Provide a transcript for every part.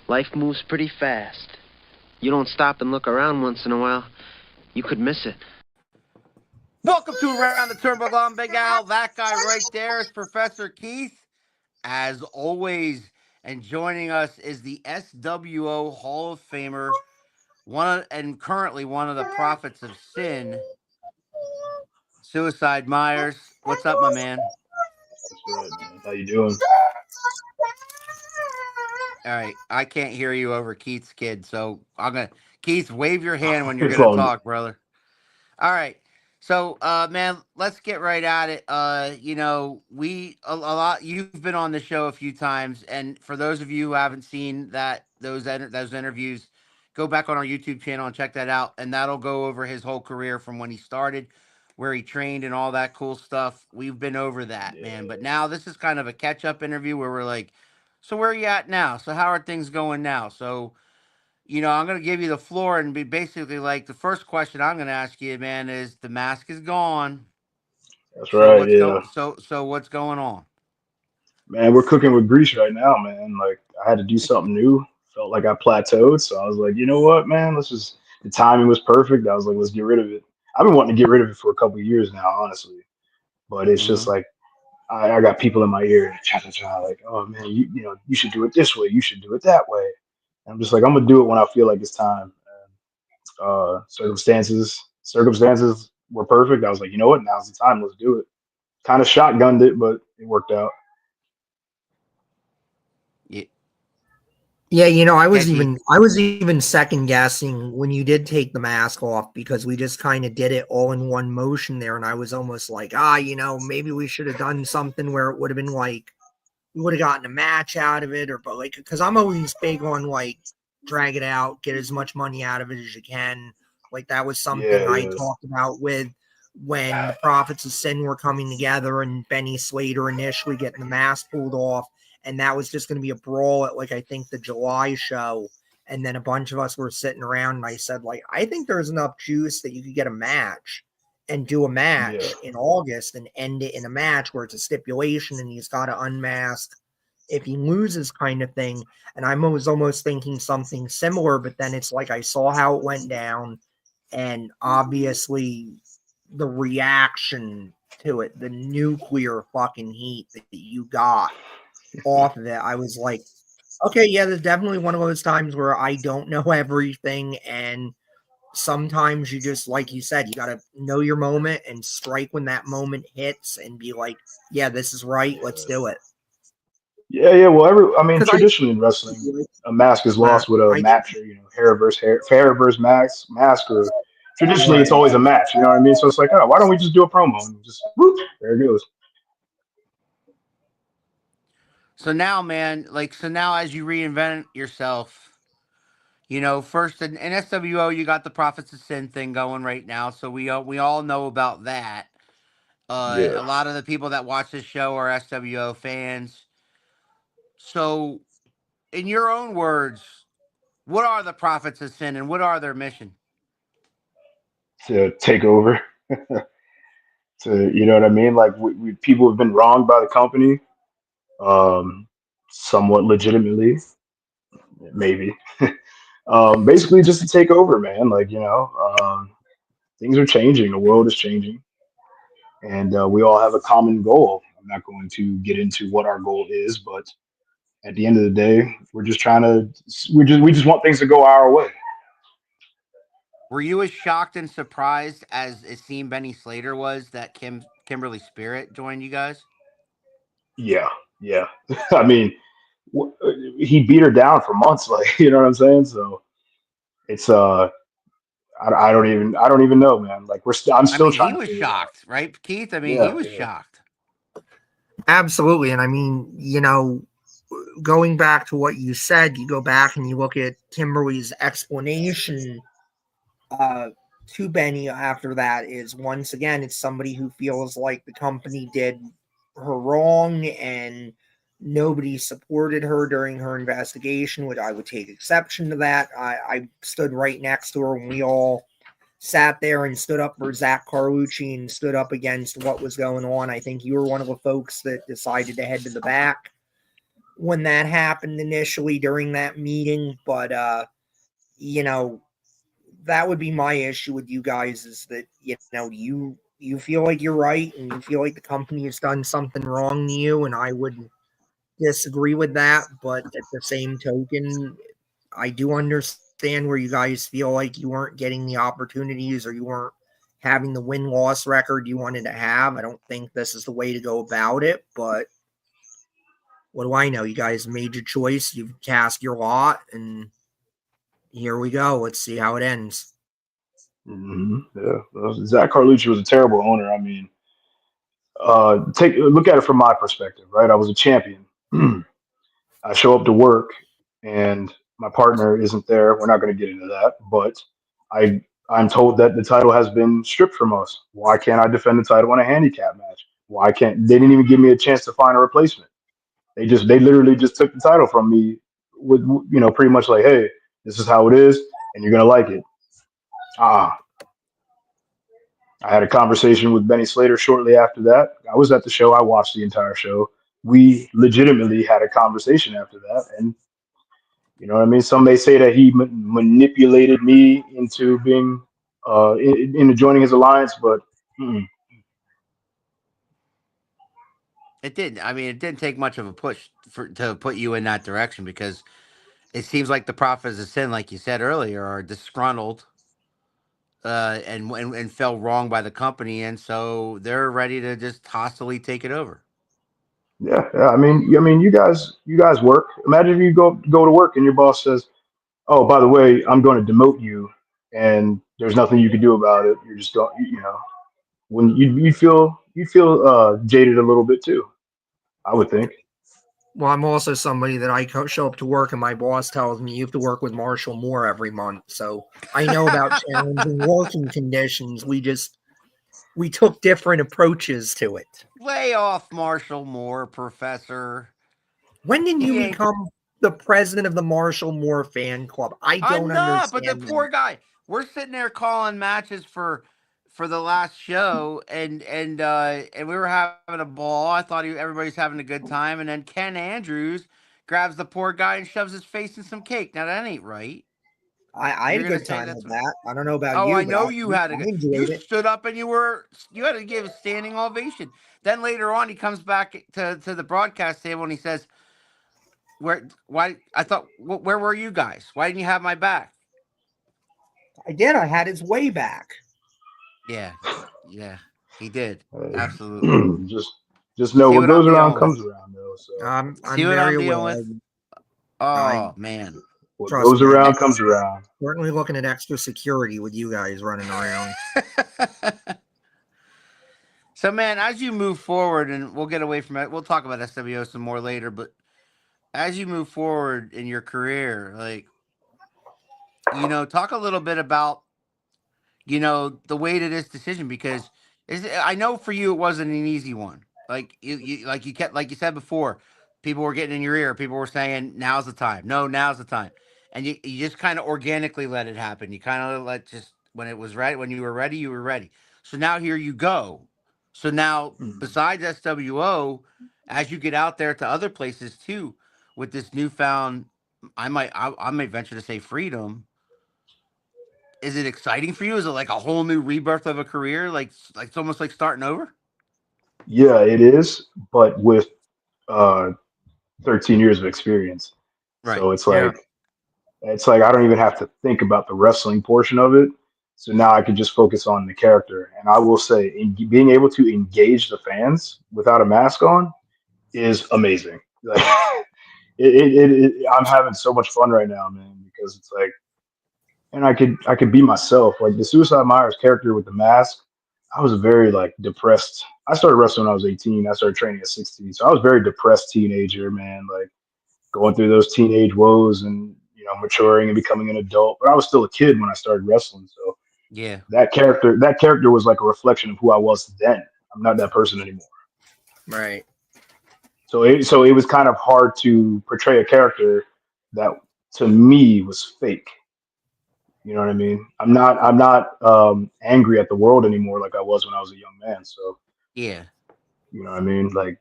Life moves pretty fast. You don't stop and look around once in a while, you could miss it. Welcome to Around the Turnbuckle. I'm Big Al. That guy right there is Professor Keith, as always. And joining us is the SWO Hall of Famer, and currently one of the prophets of sin, Suicide Meyers. What's up, my man? That's right, man. How you doing? All right, I can't hear you over Keith's kid, so Keith, wave your hand when you're It's gonna all good. talk, brother. All right. So, man, let's get right at it. We a lot. You've been on the show a few times, and for those of you who haven't seen those interviews, go back on our YouTube channel and check that out, and that'll go over his whole career from when he started, where he trained, and all that cool stuff. We've been over that, Yeah. man. But now this is kind of a catch-up interview where we're like, so where are you at now? So how are things going now? So I'm going to give you the floor and be basically like the first question I'm going to ask you, man, is the mask is gone. That's So right. what's Yeah, going so what's going on? man. We're cooking with grease right now, man. Like I had to do something new. Felt like I plateaued, so I was like, you know what, man? Let's just. The timing was perfect. I was like, let's get rid of it. I've been wanting to get rid of it for a couple of years now, honestly. But it's just Hmm. like I got people in my ear, cha cha cha, like, oh man, you should do it this way. You should do it that way. And I'm just like, I'm gonna do it when I feel like it's time. Circumstances were perfect. I was like, you know what? Now's the time. Let's do it. Kind of shotgunned it, but it worked out. Yeah, Yeah, yeah, Keith. I was even second guessing when you did take the mask off because we just kind of did it all in one motion there, and I was almost like, maybe we should have done something where it would have been like we would have gotten a match out of it, but like because I'm always big on like drag it out, get as much money out of it as you can. Like that was something Yeah, I yeah, talked about with when the Prophets of Sin were coming together and Benny Slater initially getting the mask pulled off, and that was just going to be a brawl at like I think the July show. And then a bunch of us were sitting around, and I said, like, I think there's enough juice that you could get a match and do a yeah, match in August and end it in a match where it's a stipulation and he's got to unmask if he loses, kind of thing. And I was almost thinking something similar, but then it's like I saw how it went down, and obviously the reaction to it, the nuclear fucking heat that you got off of it, I was like, okay, yeah, there's definitely one of those times where I don't know everything, and sometimes you just, like you said, you got to know your moment and strike when that moment hits and be like, yeah, this is right, let's yeah, do it. yeah. Well, I mean, Because I traditionally in wrestling, a mask is match, lost with a I think, match, or hair versus mask, or traditionally it's right. always a match. You know what I mean? So it's like, oh, why don't we just do a promo and just whoop, there it goes. So now, man, so now as you reinvent yourself, first in SWO you got the Prophets of Sin thing going right now, so we all know about that. Yeah. A lot of the people that watch this show are SWO fans. So, in your own words, what are the Prophets of Sin and what are their mission? To take over. To you know what I mean? Like people have been wronged by the company, somewhat legitimately, maybe. Basically, just to take over, man. Like things are changing. The world is changing, and we all have a common goal. I'm not going to get into what our goal is, but at the end of the day, we're just trying to. We just want things to go our way. Were you as shocked and surprised as it seemed Benny Slater was that Kimberly Spirit joined you guys? Yeah, yeah. I mean, he beat her down for months. Like you know what I'm saying? So it's I don't even know, man. Like I'm I still mean, he trying to was figure it out. shocked, right, Keith? I mean, he Yeah, was yeah, shocked. Absolutely. And I mean, going back to what you said, you go back and you look at Kimberly's explanation uh, to Benny after that is once again, it's somebody who feels like the company did her wrong and nobody supported her during her investigation, which I would take exception to that. I stood right next to her when we all sat there and stood up for Zach Carlucci and stood up against what was going on. I think you were one of the folks that decided to head to the back when that happened initially during that meeting, but that would be my issue with you guys is that you feel like you're right and you feel like the company has done something wrong to you, and I would disagree with that. But at the same token, I do understand where you guys feel like you weren't getting the opportunities or you weren't having the win-loss record you wanted to have. I don't think this is the way to go about it, but what do I know? You guys made your choice, you've cast your lot, and here we go. Let's see how it ends. Yeah, Zach Carlucci was a terrible owner. I mean, take look at it from my perspective, right? I was a champion. I show up to work, and my partner isn't there. We're not going to get into that, but I I'm told that the title has been stripped from us. Why can't I defend the title in a handicap match? Why can't they didn't even give me a chance to find a replacement? They literally just took the title from me with pretty much like, hey, this is how it is, and you're gonna like it. Ah, I had a conversation with Benny Slater shortly after that. I was at the show. I watched the entire show. We legitimately had a conversation after that, and you know what I mean. Some may say that he manipulated me into being into joining his alliance, but mm, It didn't. I mean, it didn't take much of a push to put you in that direction because it seems like the prophets of sin, like you said earlier, are disgruntled and fell wrong by the company, and so they're ready to just hostily take it over. yeah. I mean, you guys work. Imagine if you go to work and your boss says, "Oh, by the way, I'm going to demote you," and there's nothing you can do about it. You're just going, when you feel jaded a little bit too. I would think. Well, I'm also somebody that I show up to work and my boss tells me you have to work with Marshall Moore every month. So I know about challenging working conditions. We took different approaches to it. Lay off Marshall Moore, Professor. When did you He ain't. become the president of the Marshall Moore fan club? I I'm don't not, but the understand that. poor guy. We're sitting there calling matches for the last show, and we were having a ball. I thought everybody's having a good time, and then Ken Andrews grabs the poor guy and shoves his face in some cake. Now that ain't right. I had You're a gonna good say time that's with what? that. I don't know about Oh, you, I but know you had a I good. You enjoyed it. stood up and you had to give a standing ovation. Then later on, he comes back to the broadcast table and he says, "Where? Why? I thought, where were you guys? Why didn't you have my back?" I did. I had his way back. Yeah, yeah, he did. Uh, Absolutely. just just know See what what I'm goes around dealing with. comes around, though. So See I'm what I'm very dealing aware. with. I Oh man. what trust goes me. I'm around comes around. certainly looking at extra security with you guys running around. So man, as you move forward, and we'll get away from it. We'll talk about SWO some more later, but as you move forward in your career, like talk a little bit about the weight of this decision because I know for you it wasn't an easy one. Like you kept like you said before, people were getting in your ear. People were saying, "Now's the time." No, now's the time, and you just kind of organically let it happen. You kind of let just when it was ready, when you were ready, you were ready. So now here you go. So now Mhm. besides SWO, as you get out there to other places too, with this newfound, I might venture to say freedom. Is it exciting for you? Is it like a whole new rebirth of a career? Like it's almost like starting over? Yeah, it is, but with uh, 13 years of experience. Right. So Yeah. it's like I don't even have to think about the wrestling portion of it. So now I can just focus on the character. And I will say, being able to engage the fans without a mask on is amazing. Like, I'm having so much fun right now, man, because it's like, and I could be myself. Like the Suicide Myers character with the mask, I was a very like depressed. I started wrestling when I was 18. I started training at 16, so I was a very depressed teenager, man. Like going through those teenage woes and maturing and becoming an adult. But I was still a kid when I started wrestling, so Yeah. that character was like a reflection of who I was then. I'm not that person anymore. Right. So it was kind of hard to portray a character that to me was fake. You know what I mean? I'm not angry at the world anymore like I was when I was a young man. So Yeah. you know what I mean? Like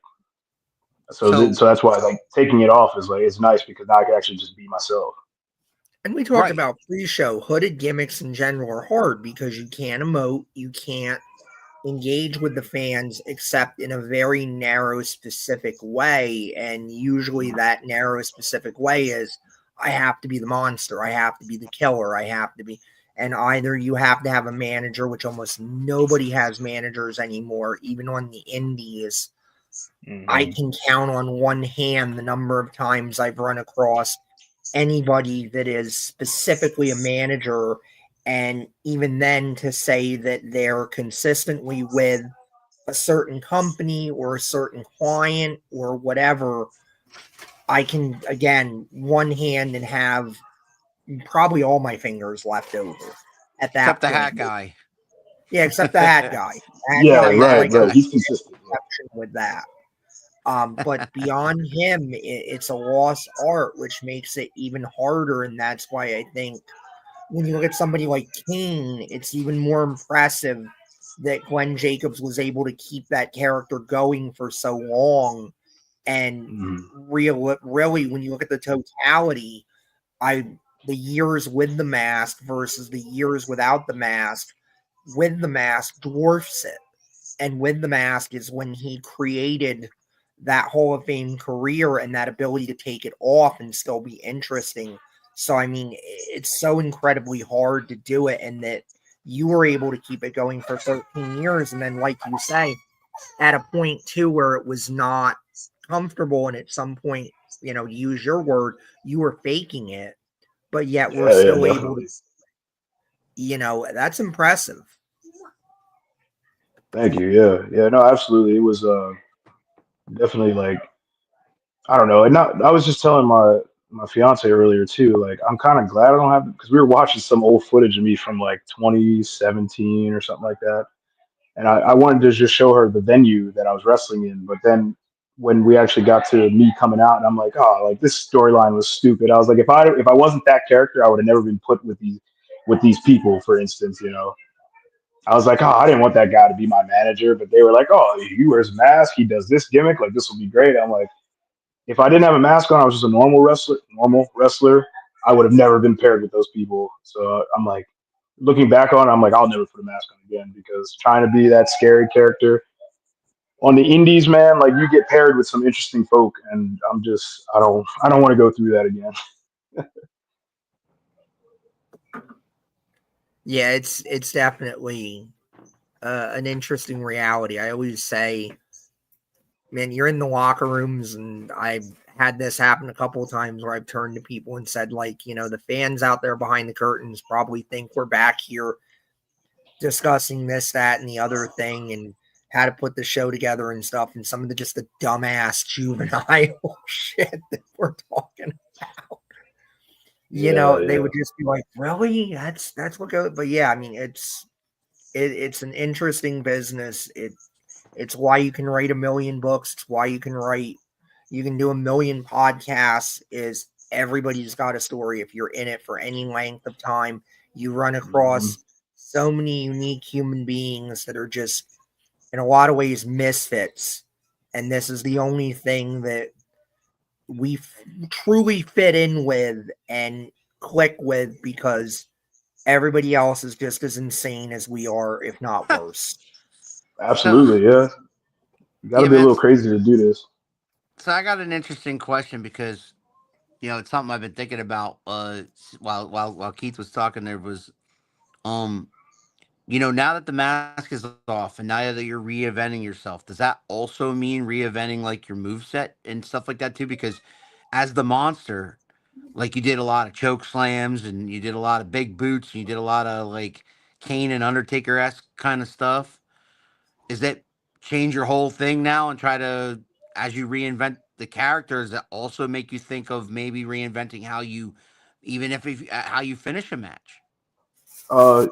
So so that's why like taking it off is like it's nice because now I can actually just be myself. And we talked right, about pre-show. Hooded gimmicks in general are hard because you can't emote, you can't engage with the fans except in a very narrow, specific way. And usually that narrow, specific way is I have to be the monster, I have to be the killer, I have to be. And either you have to have a manager, which almost nobody has managers anymore, even on the indies. I can count on one hand the number of times I've run across anybody that is specifically a manager, and even then to say that they're consistently with a certain company or a certain client or whatever, I can again one hand and have probably all my fingers left over at except that the point. hat guy. Yeah, except the hat guy. Hat Yeah, guy Except the is hat right, like a right. guy. He's consistent. exception with that. But beyond him, it's a lost art, which makes it even harder. And that's why I think when you look at somebody like Kane, it's even more impressive that Glenn Jacobs was able to keep that character going for so long. And really, when you look at the totality, the years with the mask versus the years without the mask, with the mask dwarfs it. And with the mask is when he created that Hall of Fame career and that ability to take it off and still be interesting. So, I mean, it's so incredibly hard to do it, and that you were able to keep it going for 13 years. And then, like you say, at a point too where it was not comfortable, and at some point, to use your word, you were faking it, but yet we're Yeah, yeah, still able to, definitely. that's impressive. Thank you. Yeah, yeah, no, absolutely. It was definitely like I don't know. And not I was just telling my fiance earlier too. Like I'm kind of glad I don't have because we were watching some old footage of me from like 2017 or something like that, and I wanted to just show her the venue that I was wrestling in. But then when we actually got to me coming out, and I'm like, oh, like this storyline was stupid. I was like, if I wasn't that character, I would have never been put with these people, for instance. I was like, oh, I didn't want that guy to be my manager, but they were like, oh, he wears a mask, he does this gimmick, like this will be great. I'm like, if I didn't have a mask on, I was just a normal wrestler. I would have never been paired with those people. So I'm like, looking back on, it, I'm like, I'll never put a mask on again because trying to be that scary character on the indies, man, like you get paired with some interesting folk, and I don't want to go through that again. Yeah, it's definitely an interesting reality. I always say, man, you're in the locker rooms, and I've had this happen a couple of times where I've turned to people and said, like, the fans out there behind the curtains probably think we're back here discussing this, that, and the other thing, and how to put the show together and stuff, and some of the dumbass juvenile shit that we're talking about. Yeah, They yeah. would just be like, really? That's what goes. But yeah, I mean, it's an interesting business. It's why you can write a million books. It's why you can do a million podcasts. Is everybody's got a story. If you're in it for any length of time, you run Mhm. across so many unique human beings that are just, in a lot of ways, misfits. And this is the only thing that we truly fit in with and click with, because everybody else is just as insane as we are, if not worse. So Absolutely, yeah. You got to yeah, be a man. little crazy to do this. So I got an interesting question because it's something I've been thinking about. While Keith was talking, there was um now that the mask is off and now that you're reinventing yourself, does that also mean reinventing like your move set and stuff like that too? Because as the monster, like you did a lot of choke slams and you did a lot of big boots and you did a lot of like Kane and Undertaker esque kind of stuff. Is that change your whole thing now and try to, as you reinvent the characters, that also make you think of maybe reinventing how you, even if how you finish a match?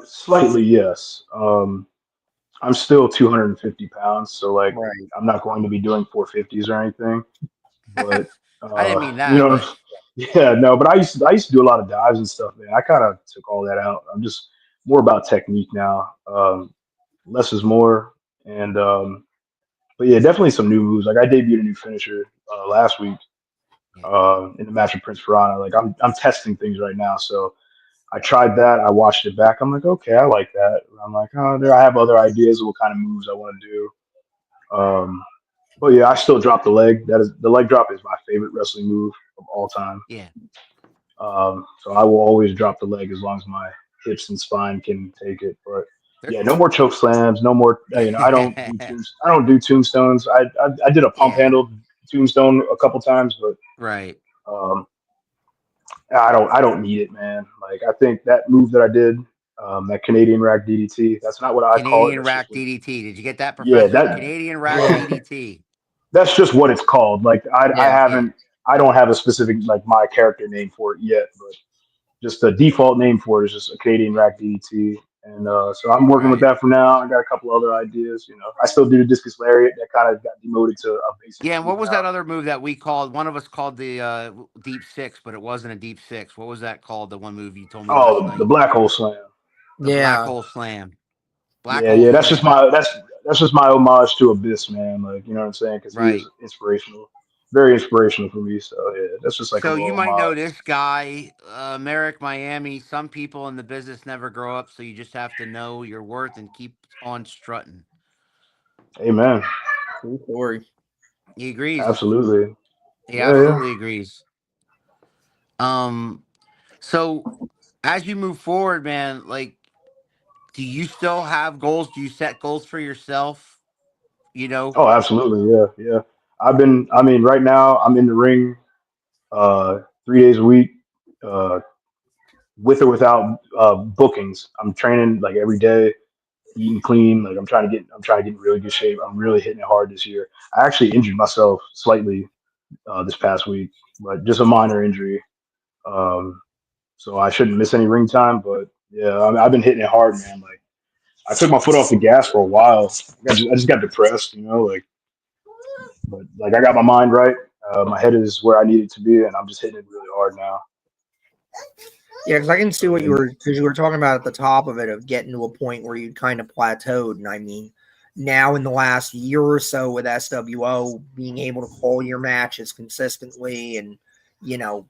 Slightly, yes. I'm still 250 pounds, so like Right. I'm not going to be doing 450s or anything. But I didn't mean you that, know, but yeah, no. But I used to do a lot of dives and stuff, man. I kind of took all that out. I'm just more about technique now. Less is more, and But yeah, definitely some new moves. Like I debuted a new finisher last week Yeah. in the match with Prince Piranha. Like I'm testing things right now. So I tried that. I watched it back. I'm like, okay, I like that. I'm like, oh, there. I have other ideas of what kind of moves I want to do. But yeah, I still drop the leg. That is the leg drop is my favorite wrestling move of all time. Yeah. So I will always drop the leg as long as my hips and spine can take it. But They're- yeah, no more choke slams. No more. I don't do I don't do tombstones. I did a pump Yeah. handle tombstone a couple times, but Right. um, I don't need it, man. Like I think that move that I did, that Canadian rack DDT. That's not what I call it. Canadian That's just rack what. DDT. Did you get that, Yeah, Professor? Canadian rack Yeah. DDT. that's just what it's called. Like I Yeah. Yeah. haven't. I don't have a specific like my character name for it yet, but just the default name for it is just a Canadian rack DDT. And so I'm working with Right. that for now. I got a couple other ideas. I still do the discus lariat. That kind of got demoted to a basic Yeah, and move what was now. that other move that we called? One of us called the deep six, but it wasn't a deep six. What was that called? The one move you told me last Oh, the night, black hole slam. the black Yeah. hole slam. Black Yeah, hole yeah. That's just slam. my that's just my homage to Abyss, man. Like you know what I'm saying? Because he Right. was inspirational, very inspirational for me. So yeah, that's just like a So you little might know homage. this guy, Merrick, Miami. Some people in the business never grow up, so you just have to know your worth and keep on strutting. Amen. True story. He agrees. Absolutely. He Yeah, yeah. absolutely agrees. Um, so as you move forward, man, like, do you still have goals? Do you set goals for yourself? You know, Oh, absolutely. Yeah, yeah. I mean, right now I'm in the ring 3 days a week, uh, with or without bookings. I'm training like every day, eating clean. Like I'm trying to get in really good shape. I'm really hitting it hard this year. I actually injured myself slightly this past week, but just a minor injury. Um, so I shouldn't miss any ring time. But yeah, I've been hitting it hard, man. Like I took my foot off the gas for a while. I just got depressed, like. But like I got my mind right. My head is where I need it to be, and I'm just hitting it really hard now. Yeah, because I can see So what yeah, you were talking about at the top of it, of getting to a point where you kind of plateaued. And I mean, now in the last year or so with SWO being able to call your matches consistently, and you know,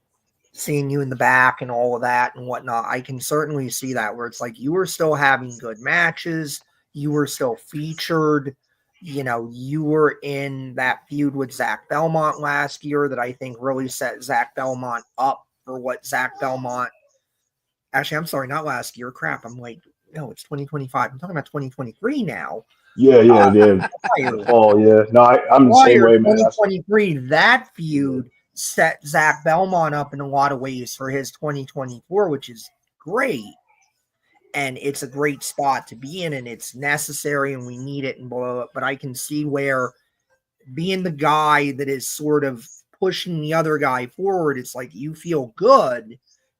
seeing you in the back and all of that and whatnot, I can certainly see that where it's like you were still having good matches, you were still featured. You were in that feud with Zach Belmont last year that I think really set Zach Belmont up for what Zach Belmont. Actually, I'm sorry, not last year. Crap. I'm like, no, it's 2025. I'm talking about 2023 now. yeah, yeah, yeah. The Prior, fall, yeah. No, I'm the same prior way, man. 2023, that Yeah, feud set Zach Belmont up in a lot of ways for his 2024, which is great. And it's a great spot to be in, and it's necessary, and we need it and blow up. But I can see where being the guy that is sort of pushing the other guy forward, it's like you feel good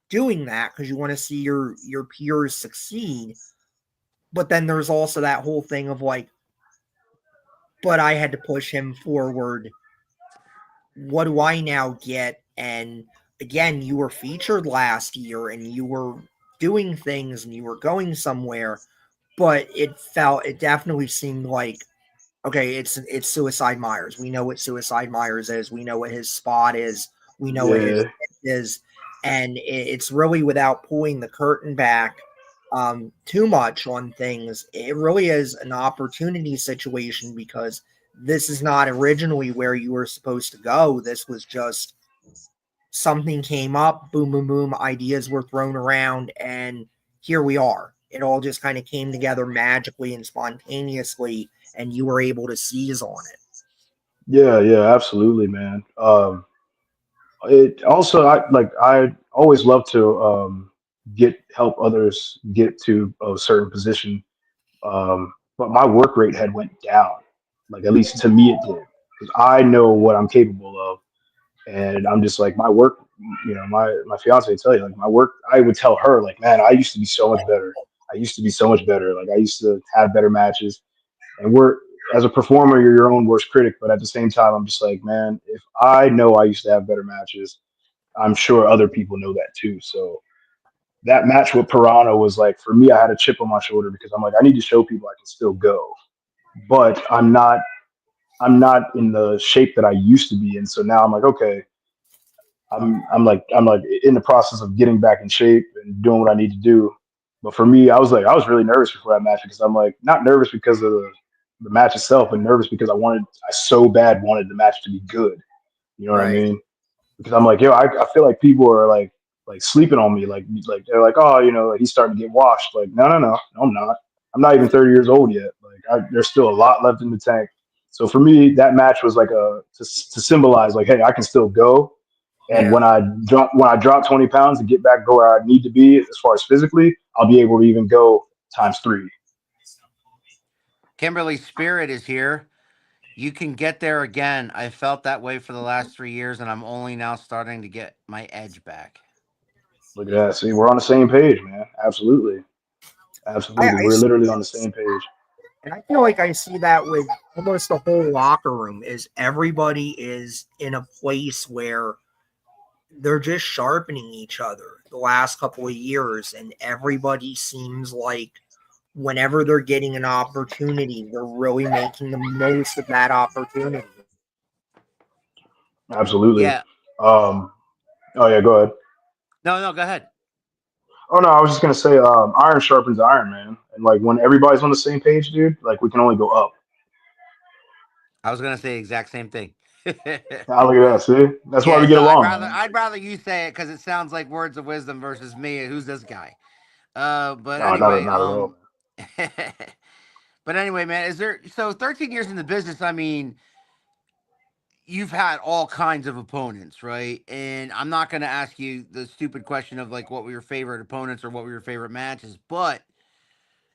doing that because you want to see your peers succeed. But then there's also that whole thing of like, but I had to push him forward. What do I now get? And again, you were featured last year and you were doing things and you were going somewhere, but it definitely seemed like, okay, it's Suicide Myers. We know what Suicide Myers is. We know what his spot is. We know what his yeah, is, and it's really without pulling the curtain back too much on things. It really is an opportunity situation because this is not originally where you were supposed to go. This was just something came up, boom, boom, boom. Ideas were thrown around, and here we are. It all just kind of came together magically and spontaneously, and you were able to seize on it. yeah, yeah. Absolutely, man. It also I always love to get help others get to a certain position. But my work rate had went down. Like at least to me it did, because I know what I'm capable of, and I'm just like my work. My fiance would tell you like my work. I would tell her like, man, I used to be so much better. I used to be so much better. Like I used to have better matches. And we're as a performer, you're your own worst critic. But at the same time, I'm just like, man, if I know I used to have better matches, I'm sure other people know that too. So that match with Piranha was like for me, I had a chip on my shoulder because I'm like, I need to show people I can still go, but I'm not I'm not in the shape that I used to be in. So now I'm like, okay, I'm like in the process of getting back in shape and doing what I need to do. But for me, I was really nervous before that match because I'm like not nervous because of the match itself, but nervous because I so bad wanted the match to be good. You know what I Right. mean? Because I'm like, yo, I feel like people are like sleeping on me. Like they're like, oh, like he's starting to get washed. Like, no, I'm not. I'm not even 30 years old yet. Like, there's still a lot left in the tank. So for me, that match was like to symbolize like, hey, I can still go. And Yeah. when I drop 20 pounds and get back to where I need to be as far as physically, I'll be able to even go times three. Kimberly Spirit is here. You can get there again. I felt that way for the last 3 years, and I'm only now starting to get my edge back. Look at that. See, we're on the same page, man. Absolutely. Absolutely. I We're literally on the same page. And I feel like I see that with almost the whole locker room is everybody is in a place where they're just sharpening each other the last couple of years, and everybody seems like whenever they're getting an opportunity, they're really making the most of that opportunity. Absolutely. Yeah. Oh yeah, go ahead. No, go ahead. Oh no, I was just gonna say, iron sharpens iron, man. And like when everybody's on the same page, dude, like we can only go up. I was gonna say the exact same thing. Now look at that, see? That's why Yeah, we get so along, man. I'd rather you say it because it sounds like words of wisdom versus me. Who's this guy? But No, anyway, not at all, man. but anyway, man, is there 13 years in the business? I mean, you've had all kinds of opponents, right? And I'm not going to ask you the stupid question of like what were your favorite opponents or what were your favorite matches, but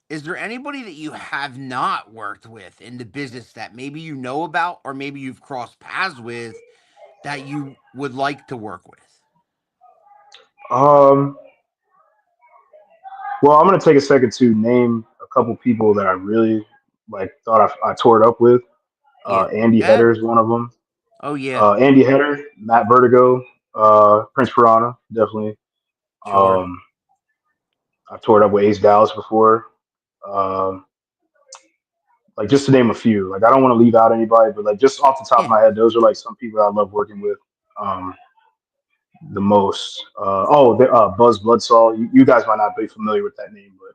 is there anybody that you have not worked with in the business that maybe you know about or maybe you've crossed paths with that you would like to work with? Um, well, I'm gonna take a second to name a couple people that I really like thought I tore it up with. Yeah. Andy Yeah. Header is one of them. Oh yeah. Andy Header, Matt Vertigo, Prince Piranha, definitely. Sure. Um, I tore it up with Ace Dallas before. Um, like just to name a few. Like I don't want to leave out anybody, but like just off the top of Yeah. my head, those are like some people I love working with um, the most. Buzz Bloodsaw. You guys might not be familiar with that name, but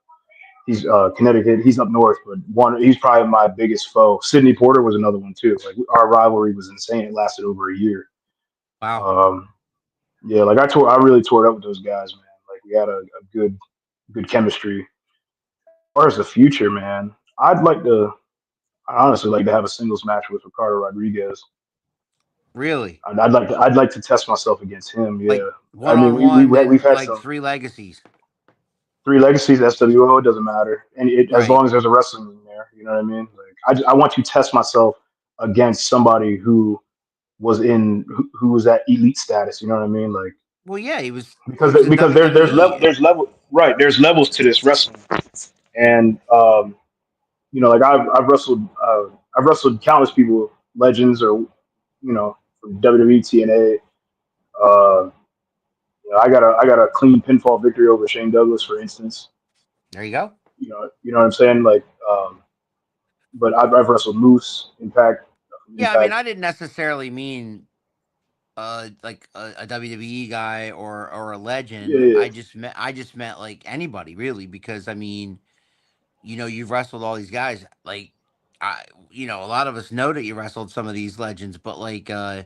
he's Connecticut. He's up north, but he's probably my biggest foe. Sidney Porter was another one too. Like our rivalry was insane. It lasted over a year. Wow. Um, yeah, like I really tore it up with those guys, man. Like we had a good chemistry. As far as the future, man, I honestly like to have a singles match with Ricardo Rodriguez. Really? I'd like to test myself against him. Like Yeah, I one mean on one we've and had like some three legacies. three legacies SWO. It doesn't matter, and as Right. long as there's a wrestling in there, you know what I mean. Like I want to test myself against somebody who who was at elite status. You know what I mean? Like Well, yeah, he was in because WWE. there's levels to this wrestling, and like I've wrestled countless people, legends or from WWE, TNA. Uh, I got a clean pinfall victory over Shane Douglas, for instance. There you go. You know what I'm saying? Like, but I've wrestled Moose, Yeah, I mean, Impact. I didn't necessarily mean like a WWE guy or a Yeah, legend. yeah, I just meant like anybody really because I mean, you've wrestled all these guys. Like I a lot of us know that you wrestled some of these legends, but like I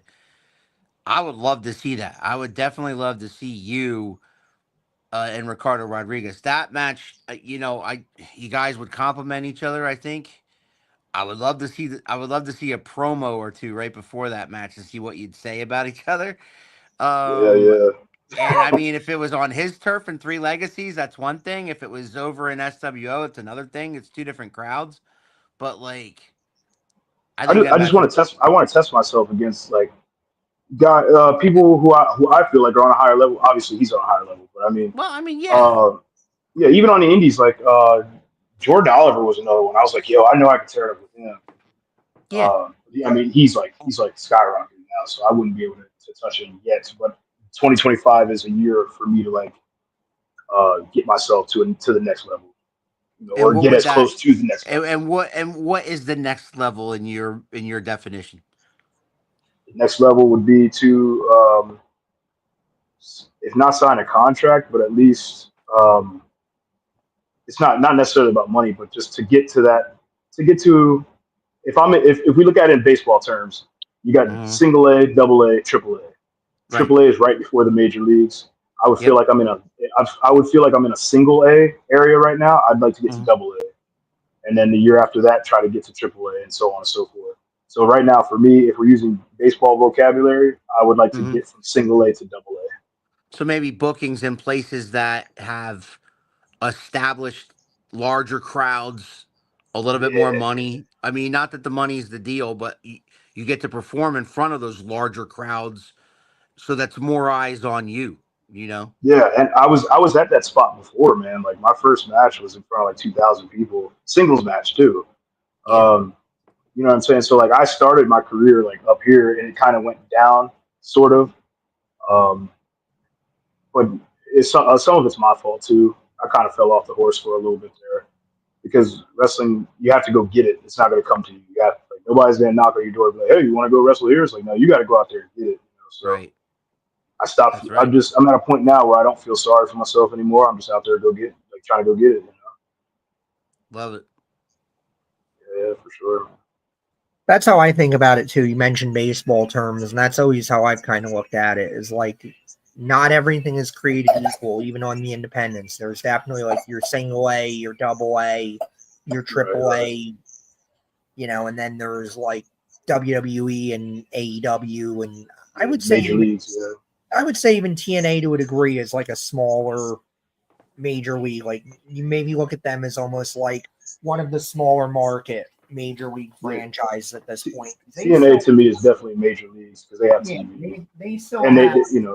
would love to see that. I would definitely love to see you and Ricardo Rodriguez. That match, I you guys would complement each other, I think. I would love to see a promo or two right before that match to see what you'd say about each other. yeah, Um, yeah. and I mean, if it was on his turf in Three Legacies, that's one thing. If it was over in SWO, it's another thing. It's two different crowds. But like, I think that I just match want would. to test. I want to test myself against like people who I feel like are on a higher level. Obviously, he's on a higher level, but I mean, Well, I mean, yeah, uh, yeah, even on the indies, like Jordan Oliver was another one. I was like, yo, I know I could tear it up with him. yeah. I mean, he's like skyrocketing now, so I wouldn't be able to touch him yet. But 2025 is a year for me to like get myself to the next level. or what get would as that close to the next level. and what is the next level in your definition? The next level would be to, if not sign a contract, but at least it's not necessarily about money, but just to get to that, to get to if we look at it in baseball terms, you got Mhm. single A, double A, triple A. Right. Triple A is right before the major leagues. I would feel Yep. like I would feel like I'm in a single A area right now. I'd like to get to Mhm. double A, and then the year after that, try to get to triple A, and so on and so forth. So right now, for me, if we're using baseball vocabulary, I would like to Mhm. get from single A to double A. So maybe bookings in places that have established larger crowds, a little bit more Yeah, money. I mean, not that the money's the deal, but you get to perform in front of those larger crowds, so that's more eyes on you. You know. yeah, and I was at that spot before, man. Like my first match was in front of like 2,000 people, singles match too. Yeah. You know what I'm saying? So like I started my career like up here, and it kind of went down, sort of. Um, but some of it's my fault too. I kind of fell off the horse for a little bit there because wrestling, you have to go get it. It's not going to come to you. You have like nobody's going to knock on your door and be like, "Hey, you want to go wrestle here?" It's like, no, you got to go out there and get it. So Right. I stopped. That's right. I'm at a point now where I don't feel sorry for myself anymore. I'm just out there to go get, like, trying to go get it. Love it. Yeah, for sure. That's how I think about it too. You mentioned baseball terms, and that's always how I've kind of looked at it. Is like not everything is created equal, even on the independents. There's definitely like your single A, your double A, your triple Right. A, and then there's like WWE and AEW, and I would say Major even leagues. Yeah. I would say even TNA to a degree is like a smaller major league. Like you maybe look at them as almost like one of the smaller market major league Yeah. franchises at this point. They TNA still, to me is definitely major leagues because they have yeah, TV they still and have yeah,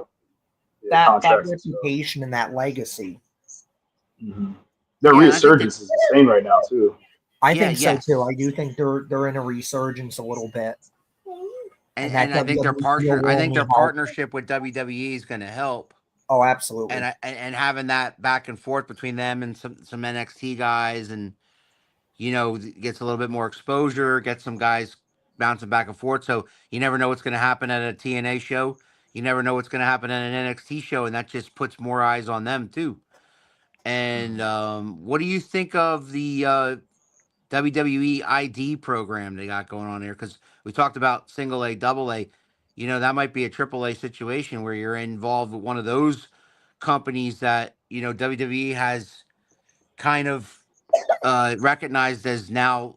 that contracts and stuff. reputation and that legacy. Mm-hmm. Their Yeah, and I think that resurgence is insane right now too. I yeah, think so too. yes. I do think they're in a resurgence a little bit, and that And I think their WWE partner will I think only their help. partnership with WWE is going to help. Oh, absolutely. And having that back and forth between them and some NXT guys, and gets a little bit more exposure, gets some guys bouncing back and forth. So you never know what's going to happen at a TNA show. You never know what's going to happen at an NXT show, and that just puts more eyes on them too. And what do you think of the WWE ID program they got going on there? Because we talked about single A, double A. That might be a triple A situation where you're involved with one of those companies that WWE has kind of recognized as now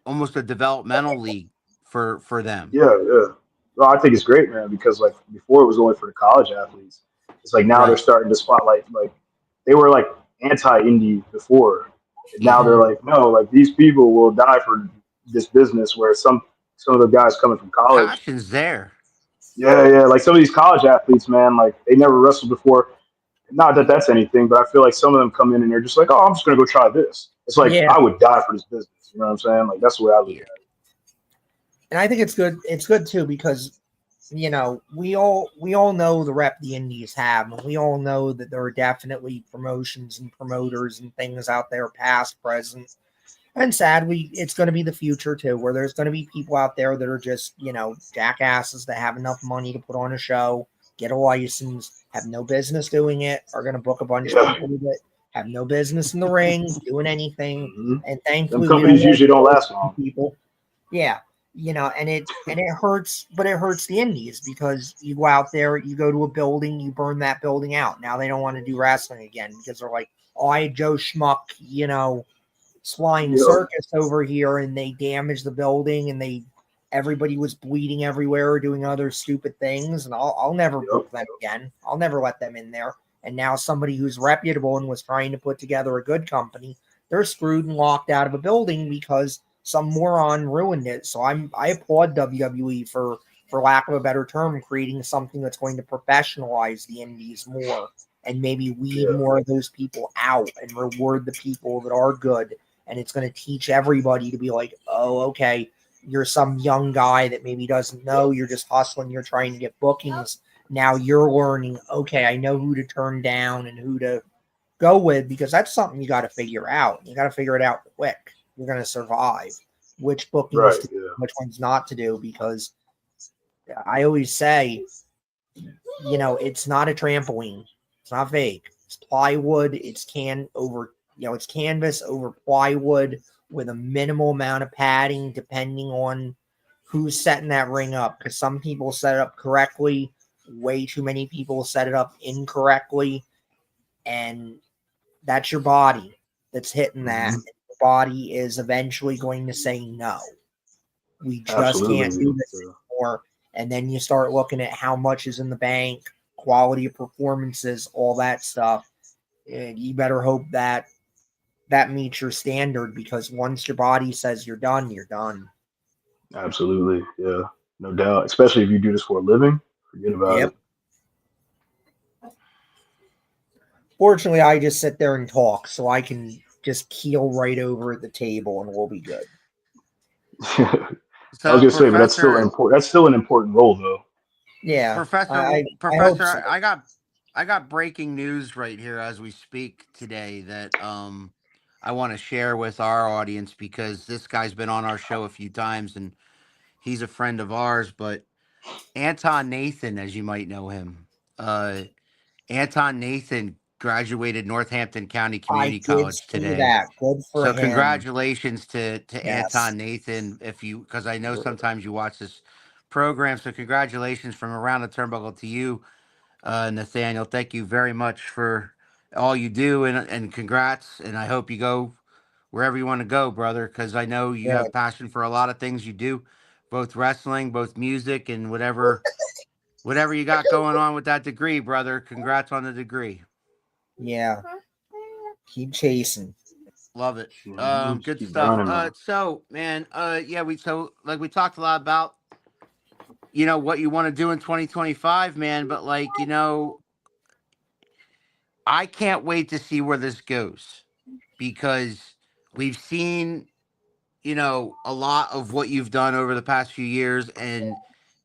almost a developmental league for them. Yeah, yeah. Well, I think it's great, man, because like before it was only for the college athletes. It's like now they're Right. starting to spotlight like they were like anti-indie before. And now Yeah. they're like, no, like these people will die for this business where some of the guys coming from college. Passion's there. Yeah, yeah. Like some of these college athletes, man, like they never wrestled before. Not that that's anything, but I feel like some of them come in and they're just like, oh, I'm just gonna go try this. It's like Yeah, I would die for this business. You know what I'm saying? Like that's the way I look Yeah. at it. and I think it's good. It's good too because we all know the rep the indies have, and we all know that there are definitely promotions and promoters and things out there, past, present, and sadly, it's going to be the future too, where there's going to be people out there that are just jackasses that have enough money to put on a show, get a license, have no business doing it, are going to book a bunch of Yeah. people that have no business in the ring doing anything, Mm-hmm. and Them thankfully we don't companies want usually don't last those long. people. Yeah, and it hurts, but it hurts the indies because you go out there, you go to a building, you burn that building out. Now they don't want to do wrestling again because they're like, oh, I had Joe Schmuck, flying Yeah. circus over here, and they damaged the building, and everybody was bleeding everywhere, doing other stupid things, and I'll never book them again. I'll never let them in there. And now somebody who's reputable and was trying to put together a good company, they're screwed and locked out of a building because some moron ruined it. So I applaud WWE for lack of a better term, creating something that's going to professionalize the indies more and maybe weed Yeah. more of those people out and reward the people that are good. And it's going to teach everybody to be like, oh, okay, you're some young guy that maybe doesn't know, you're just hustling, you're trying to get bookings. Now you're learning, okay, I know who to turn down and who to go with, because that's something you got to figure out. You got to figure it out quick. You're going to survive. Which bookings Right. to Yeah. do, which ones not to do, because I always say, it's not a trampoline. It's not fake. It's plywood. It's it's canvas over plywood with a minimal amount of padding, depending on who's setting that ring up. Because some people set it up correctly, way too many people set it up incorrectly, and that's your body that's hitting that. Mhm. Your body is eventually going to say no. We just can't Absolutely. do this Yeah. anymore. And then you start looking at how much is in the bank, quality of performances, all that stuff. And you better hope that meets your standard, because once your body says you're done, you're done. Absolutely. Yeah. No doubt. Especially if you do this for a living, forget about Yep. Fortunately, I just sit there and talk, so I can just keel right over at the table and we'll be good. it. I was So, gonna say, but that's still Professor, important. That's still an important role, though. Yeah, I hope Professor, so. I got breaking news right here as we speak today that I want to share with our audience, because this guy's been on our show a few times and he's a friend of ours. But Anton Nathan, as you might know him, uh, Anton Nathan graduated Northampton County I Community did College see today. that. Good for So him. congratulations to Yes. Anton Nathan, if you, because I know sometimes you watch this program. So congratulations from around the turnbuckle to you, Nathaniel. Thank you very much for all you do, and congrats. And I hope you go wherever you want to go, brother, because I know you Good. have passion for a lot of things you do, both wrestling, both music, and whatever you got going on with that degree, brother. Congrats on the degree. Yeah. Keep chasing. Love it. Just Good keep stuff. grinding, man. So man, yeah, we talked a lot about what you want to do in 2025, man. But I can't wait to see where this goes, because we've seen a lot of what you've done over the past few years, and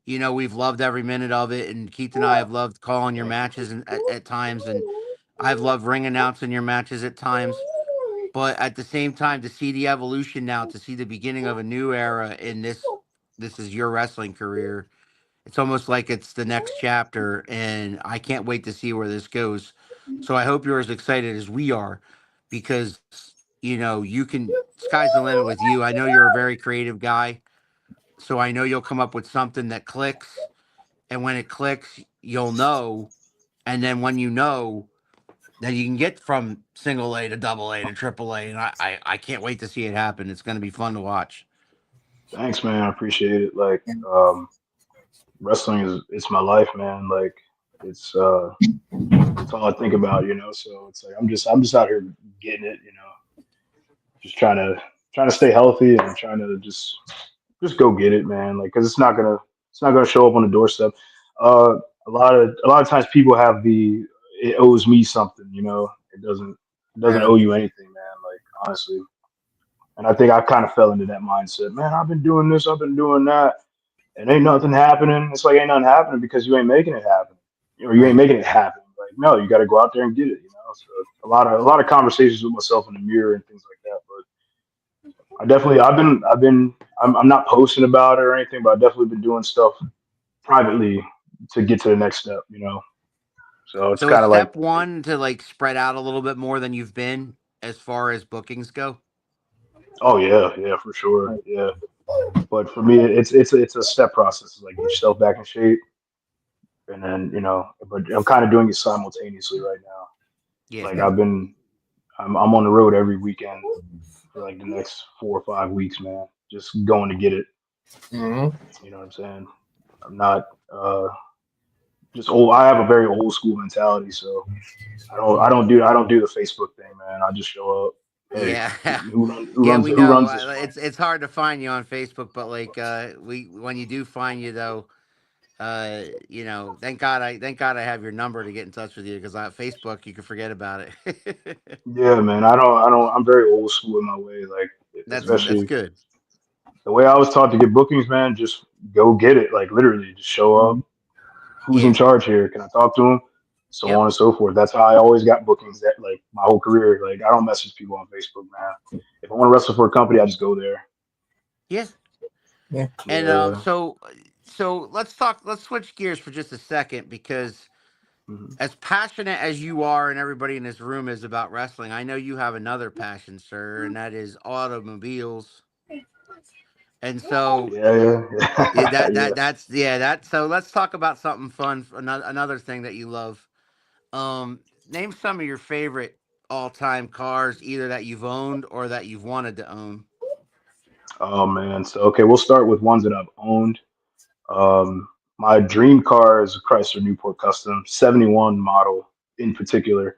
we've loved every minute of it. And Keith and I have loved calling your Thank you. matches at times, and I've loved ring announcing your matches at times. But at the same time, to see the evolution now, to see the beginning of a new era in this is your wrestling career. It's almost like it's the next chapter, and I can't wait to see where this goes. So I hope you're as excited as we are, because you can, sky's the limit with you. I know you're a very creative guy, so I know you'll come up with something that clicks, and when it clicks, you'll know, and then when you know, then you can get from single A to double A to triple A, and I can't wait to see it happen. It's going to be fun to watch. Thanks, man. I appreciate it. Like, wrestling is it's my life, man. Like, it's it's all I think about, So it's like I'm just out here getting it, Just trying to stay healthy and trying to just go get it, man. Like, cause it's not gonna show up on the doorstep. Uh, a lot of times people have it owes me something, it doesn't Yeah. owe you anything, man. Like, honestly. And I think I kind of fell into that mindset. Man, I've been doing this, I've been doing that, and ain't nothing happening. It's like ain't nothing happening because you ain't making it happen, or you ain't Right. making it happen. Like, no, you got to go out there and get it. So a lot of conversations with myself in the mirror and things like that. But I'm not posting about it or anything, but I've definitely been doing stuff privately to get to the next step. So it's So is kind of like, step one to spread out a little bit more than you've been as far as bookings go? oh yeah, yeah, for sure, yeah. But for me, it's a step process. It's like get yourself back in shape, and then but I'm kind of doing it simultaneously right now. Yeah. Like I'm on the road every weekend for like the next 4 or 5 weeks, man. Just going to get it. Mhm. You know what I'm saying? I'm not just old. I have a very old school mentality, so I don't do the Facebook thing, man. I just show up. Hey, Yeah. who Yeah, runs we who know. runs this show? It's hard to find you on Facebook, but we when you do find you though, thank God I have your number to get in touch with you, because on Facebook you can forget about it. Yeah, man. I don't. I'm very old school in my way. Like, That's especially good. the way I was taught to get bookings, man. Just go get it. Like, literally, just show up. Who's in Yeah. charge here? Can I talk to him? so Yep. on and so forth. That's how I always got bookings that like my whole career. Like I don't message people on Facebook, man. If I want to wrestle for a company, I just go there. Yeah. Yeah. And Yeah. so let's switch gears for just a second, because Mhm. as passionate as you are and everybody in this room is about wrestling, I know you have another passion, sir, and that is automobiles. And so Yeah, yeah, yeah, yeah. Yeah. that. So let's talk about something fun. Another thing that you love. Name some of your favorite all-time cars, either that you've owned or that you've wanted to own. Oh man. So okay, we'll start with ones that I've owned. Um, my dream car is a Chrysler Newport Custom 71 model in particular.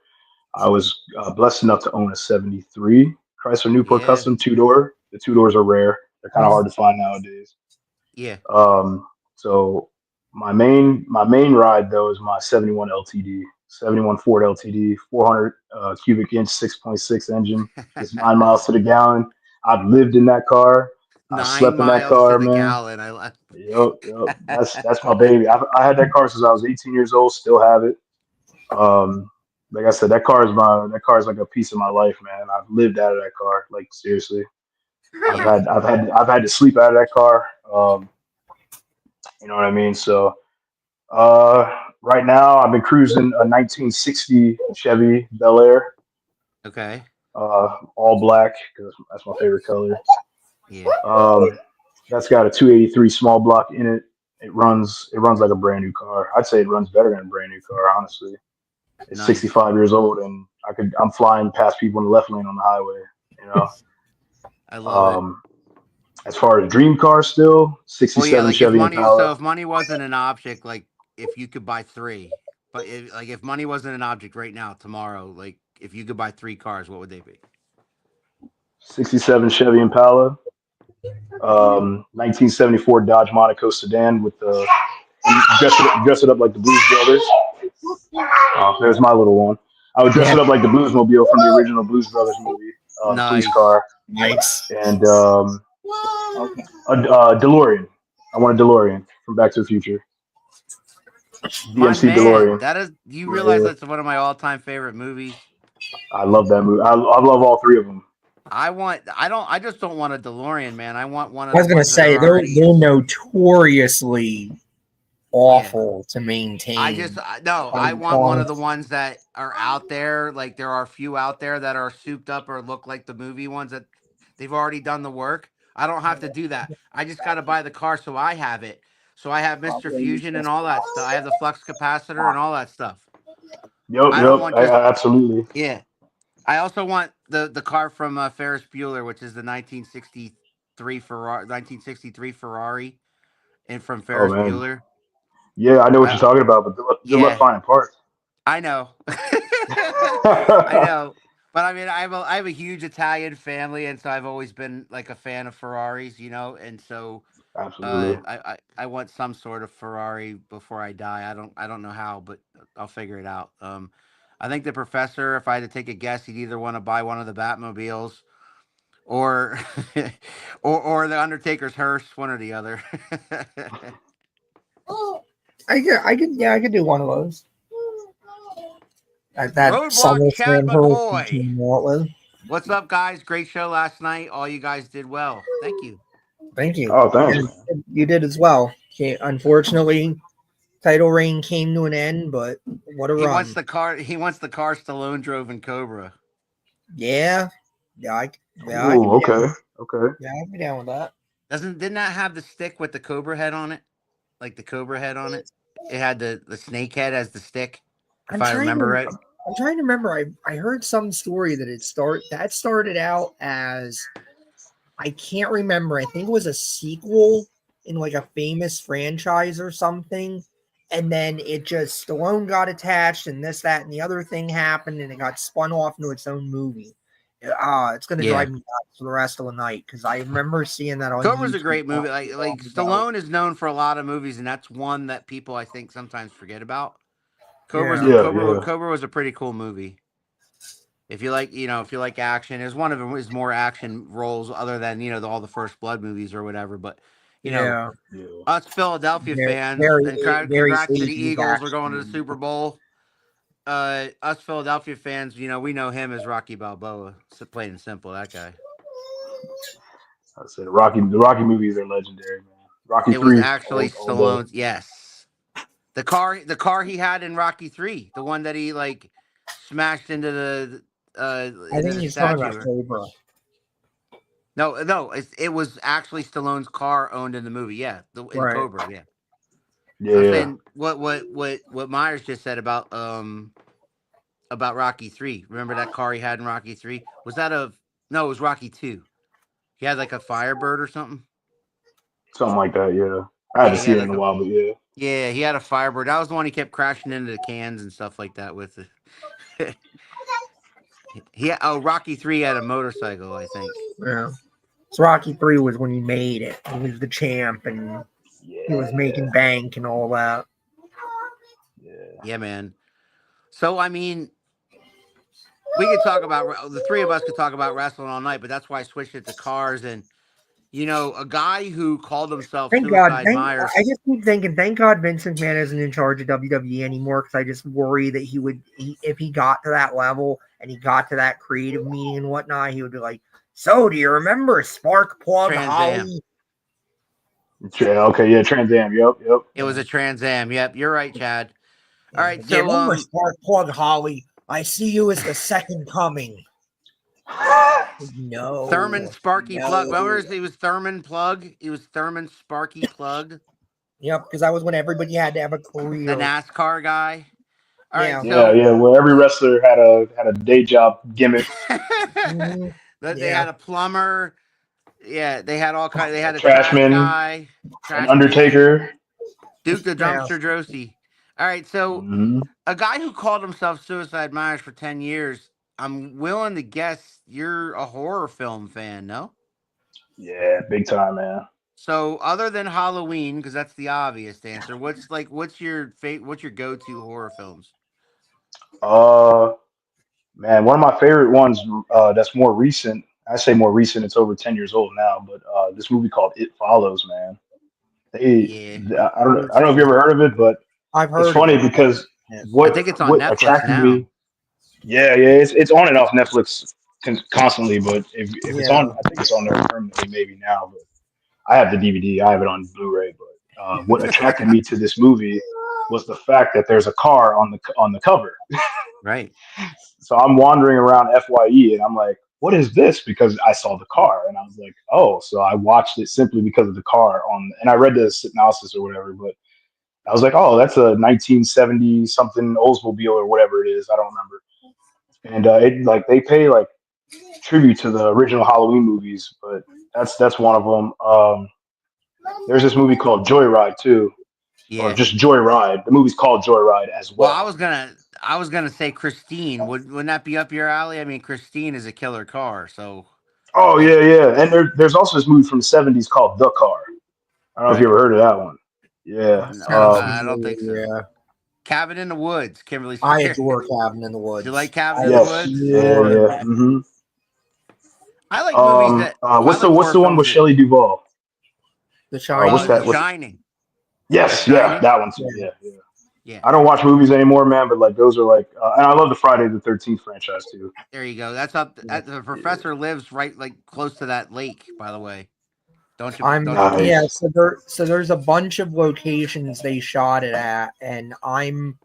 I was blessed enough to own a 73 Chrysler Newport Yeah, Custom two door. The two doors are rare. They're kind of hard to find nowadays. yeah, So my main ride though is my 71 LTD, 71 Ford LTD, 400 cubic inch 6.6 engine. Gets 9 miles to the gallon. I've lived in that car. I nine slept in that miles to car, the man. gallon. I love. Yep, yep. That's my baby. I had that car since I was 18 years old. Still have it. Um, like I said, that car is like a piece of my life, man. I've lived out of that car. Like seriously, Yeah, I've had to sleep out of that car. You know what I mean? So right now I've been cruising a 1960 Chevy Bel Air, okay, all black because that's my favorite color. yeah, Um, that's got a 283 small block in it. It runs like a brand new car. I'd say it runs better than a brand new car, honestly. It's nice. 65 years old, and I'm flying past people in the left lane on the highway. You know. I love it. Um, as far as dream car, still Well, yeah, 67 like if Chevy money, so Impala. if money wasn't an object, like if you could buy three, but if money wasn't an object right now, tomorrow, like if you could buy three cars, what would they be? 67 Chevy Impala. 1974 Dodge Monaco sedan with the dress it up like the Blues Brothers. There's my little one. I would dress Yeah. it up like the Bluesmobile from the original Blues Brothers movie, the police Nice. car, Nice. and Okay. a DeLorean. I want a DeLorean from Back to the Future. My DMC man, DeLorean. that is. You realize Yeah, that's one of my all-time favorite movies. I love that movie. I love all three of them. I want. I don't. I just don't want a DeLorean, man. I want one of I the was gonna ones that say are already. they're notoriously Yeah. awful to I just maintain. no. I want one of the ones that are out there. Like there are a few out there that are souped up or look like the movie ones that they've already done the work. I don't have to do that. I just got to buy the car so I have it. So I have Mr. Fusion and all that stuff. I have the flux capacitor and all that stuff. Yep, I don't yep, want just absolutely. yeah. I also want the car from Ferris Bueller, which is the 1963 Ferrari, and from Oh Ferris man, Bueller. yeah, I know what you're I, talking about, but good luck yeah, finding parts. I know. I know. But I mean, I have a huge Italian family, and so I've always been like a fan of Ferraris, and so Absolutely. I want some sort of Ferrari before I die. I don't know how, but I'll figure it out. I think the professor, if I had to take a guess, he'd either want to buy one of the Batmobiles or or the Undertaker's hearse, one or the other. I could do one of those. That Roadblock Chad SummerSlam hearse he McCoy. came out with. What's up, guys? Great show last night. All you guys did well. Thank you. Thank you. Oh, thanks, Yeah, man. you did as well. Okay, unfortunately, title reign came to an end, but what a He wants run! the car. He wants the car Stallone drove in Cobra. Yeah, I Ooh, could be down. okay, okay. Yeah, I'd be down with that. Didn't that have the stick with the Cobra head on it? Like the Cobra head on it? It had the snake head as the stick, if I'm I trying remember to. right. I'm trying to remember. I heard some story that that started out as I can't remember. I think it was a sequel in like a famous franchise or something. And then it just Stallone got attached and this, that, and the other thing happened and it got spun off into its own movie. It's gonna Yeah. drive me nuts for the rest of the night because I remember seeing that on Cobra's YouTube. a great movie. Like long ago. Stallone is known for a lot of movies, and that's one that people I think sometimes forget about. Yeah. Yeah, yeah. Cobra was a pretty cool movie. If you like, if you like action, is one of his more action roles, other than all the First Blood movies or whatever. But you know, Yeah. Yeah. us Philadelphia Very, fans, very, and very congrats to the 80s Eagles are going to the action. Super Bowl. us Philadelphia fans, you know, we know him as Rocky Balboa. So plain and simple, that guy. I said the Rocky movies are legendary, man. Rocky It was 3, actually all day. Stallone's. Yes, the car he had in Rocky 3, the one that he like smashed I into think the he's talking about statue. Cobra. No, it was actually Stallone's car owned in the movie. Yeah, in Right. Cobra. Yeah. So I'm Yeah. saying what Myers just said about Rocky 3. Remember that car he had in Rocky 3? Was that a no? It was Rocky 2. He had like a Firebird or something. Something like that, yeah. I Yeah, haven't he seen had it in like a a while, but yeah. yeah, he had a Firebird. That was the one he kept crashing into the cans and stuff like that with. Rocky 3 had a motorcycle, I think. Yeah. So Rocky 3 was when he made it. He was the champ and he was making Yeah. bank and all that. Yeah. Yeah, man. So I mean, we could talk about the three of us could talk about wrestling all night, but that's why I switched it to cars. And you know, a guy who called himself Thank God. Suicide Myers. I just keep thinking, thank God Vince McMahon isn't in charge of WWE anymore because I just worry that if he got to that level and he got to that creative meeting and whatnot, he would be like, so do you remember Spark Plug Trans Am. Holly? Yeah, okay, yeah, Trans Am, yep. It was a Trans Am. Yep, you're right, Chad. All right, Do you so remember Spark Plug Holly? I see you as the second coming. No. Thurman Sparky Plug. No. Remember, he was Thurman Plug. He was Thurman Sparky Plug, Yep, because that was when everybody had to have a the career. NASCAR guy. All right, Yeah. Yeah, where every wrestler had a day job gimmick. Mhm. They had a plumber. Yeah, they had all kinds. They had a trash Trashman, guy, an trash man, Undertaker. Duke the Yeah. Dumpster Drosy. All right, so Mhm. a guy who called himself Suicide Myers for 10 years. I'm willing to guess you're a horror film fan, no? Yeah, big time, man. So other than Halloween, because that's the obvious answer, what's your go-to horror films? Uh, Man, one of my favorite ones that's more recent. I say more recent. It's over 10 years old now, but this movie called It Follows, man. Yeah, I don't know if you ever heard of it, but I've it's heard of funny it. because I what think it's on what Netflix attracted now. me. Yeah, it's on and off Netflix constantly, but if it's on, Yeah. I think it's on there permanently maybe now. But I have the DVD. I have it on Blu-ray. But what attracted me to this movie was the fact that there's a car on the cover. Right. So I'm wandering around FYE and I'm like, what is this? Because I saw the car and I was like, oh, so I watched it simply because of the car and I read the synopsis or whatever, but I was like, oh, that's a 1970 something Oldsmobile or whatever it is. I don't remember. And it like they pay like tribute to the original Halloween movies, but that's one of them. There's this movie called Joyride too, or Yeah. just Joyride. The movie's called Joyride as Well, well. I was gonna say Christine. Wouldn't that be up your alley? I mean, Christine is a killer car. So, Oh like, yeah. And there's also this movie from the '70s called The Car. I don't know if you right? ever heard of that one. Yeah. No, Sounds I don't think so. familiar. Cabin in the Woods, Kimberly I Spears. adore Cabin in the Woods. Do you like Cabin I in the Yes. Woods? Yeah. Hmm. I like movies that I What's like what's horror the one films with that Shelley Duvall? The Shining. What's The that? Shining. The Yes. Yeah, Shining. that one too. Yeah. Yeah. Yeah. I don't watch movies anymore, man, but like those are like, and I love the Friday the 13th franchise too. There you go. That's up. Yeah. The Yeah. professor lives right like close to that lake. By the way, don't you believe? Yeah, Nice. so there's a bunch of locations they shot it at, and I'm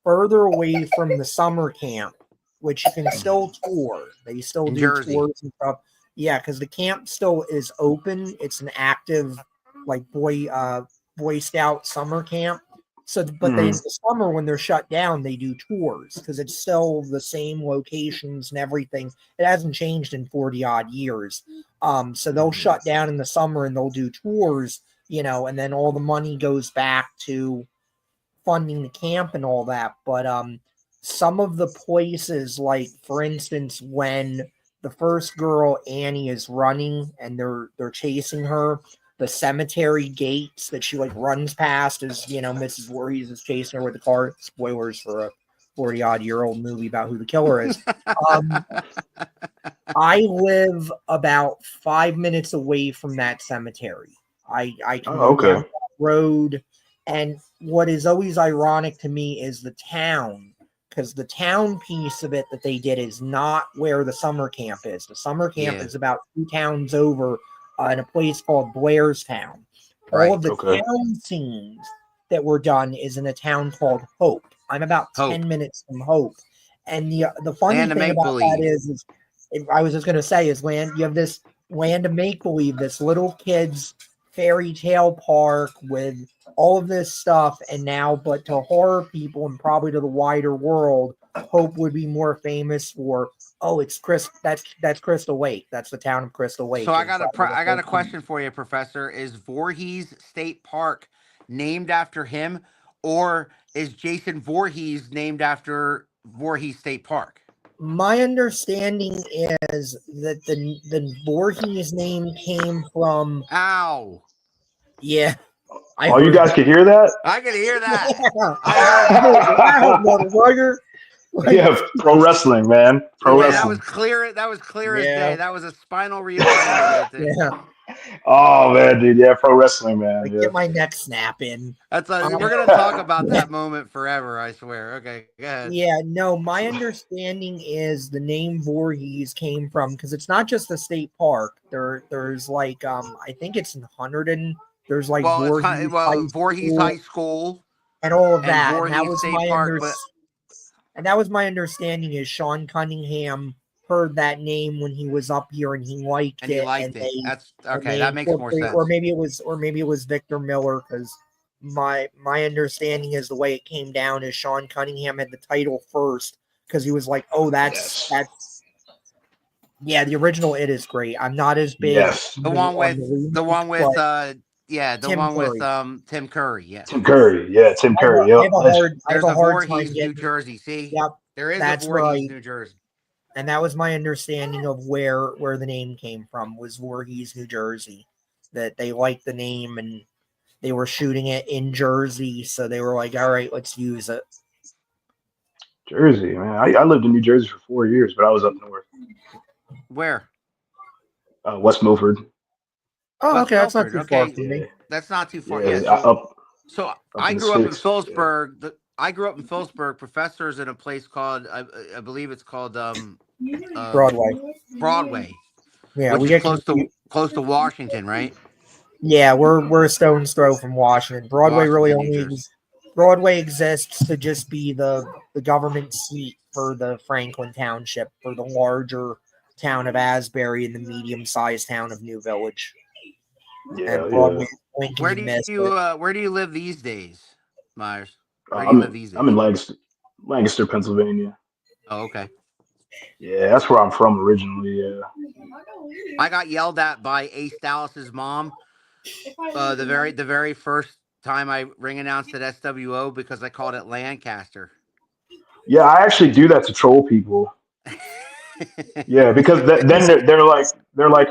further away from the summer camp, which you can still tour. They still In do Jersey. tours and stuff. Yeah, because the camp still is open. It's an active like Boy Scout summer camp. So, but they in Mhm. the summer when they're shut down, they do tours because it's still the same locations and everything. It hasn't changed in 40 odd years. So they'll shut down in the summer and they'll do tours, and then all the money goes back to funding the camp and all that. But some of the places, like for instance, when the first girl Annie is running and they're chasing her, the cemetery gates that she like runs past as Mrs. Voorhees is chasing her with the car. Spoilers for a 40-odd-year-old movie about who the killer is. I live about 5 minutes away from that cemetery. I can Oh, go down okay. that road. And what is always ironic to me is the town because the town piece of it that they did is not where the summer camp is. The summer camp is about 2 towns over in a place called Blairstown. All of the town scenes that were done is in a town called Hope. I'm about 10 minutes from Hope. And the funny thing about that is I was just going to say is you have this land of make-believe, this little kid's fairy tale park with all of this stuff, and now, but to horror people and probably to the wider world, Hope would be more famous for, it's that's Crystal Lake. That's the town of Crystal Lake. So I got a question for you, Professor. Is Voorhees State Park named after him, or is Jason Voorhees named after Voorhees State Park? My understanding is that the Voorhees name came from. Ow. Yeah. You guys can hear that? I can hear that. Yeah, pro wrestling, man. Pro wrestling. That was clear. That was clear as day. That was a spinal realignment. Yeah. Oh man, dude. Yeah, pro wrestling, man. Get my neck snap in. We're gonna talk about that moment forever. I swear. Okay, go ahead. Yeah. No, my understanding is the name Voorhees came from, because it's not just the state park. There's like I think it's in Hunterdon. There's like Voorhees High School and all of that. And that was my and that was my understanding is Sean Cunningham heard that name when he was up here and he liked it. That's okay. That makes more sense. Or maybe it was Victor Miller, because my understanding is the way it came down is Sean Cunningham had the title first because he was like, that's the original. It is great. I'm not as big. Yes. The one with Tim Curry. Yeah. Tim Curry. Yeah, Tim Curry. There's a Voorhees, New Jersey. See? Yep. There is a Voorhees, New Jersey. And that was my understanding of where the name came from, was Voorhees, New Jersey. That they liked the name and they were shooting it in Jersey, so they were like, all right, let's use it. Jersey, man. I lived in New Jersey for 4 years, but I was up north. Where? West Milford. Oh, okay. That's not too far from me. That's not too far. I grew up in Phillipsburg. I grew up in Phillipsburg. Professor's in a place called, I believe it's called Broadway. Yeah, which is close to Washington, right? Yeah, we're a stone's throw from Washington. Broadway exists to just be the government seat for the Franklin Township, for the larger town of Asbury and the medium-sized town of New Village. Yeah, Where do you live these days, Meyers? Where do you live these days? I'm in Lancaster, Pennsylvania. Oh, okay. Yeah, that's where I'm from originally. Yeah. I got yelled at by Ace Dallas's mom the very first time I ring announced at SWO because I called it Lancaster. Yeah, I actually do that to troll people. Yeah, because then they're like,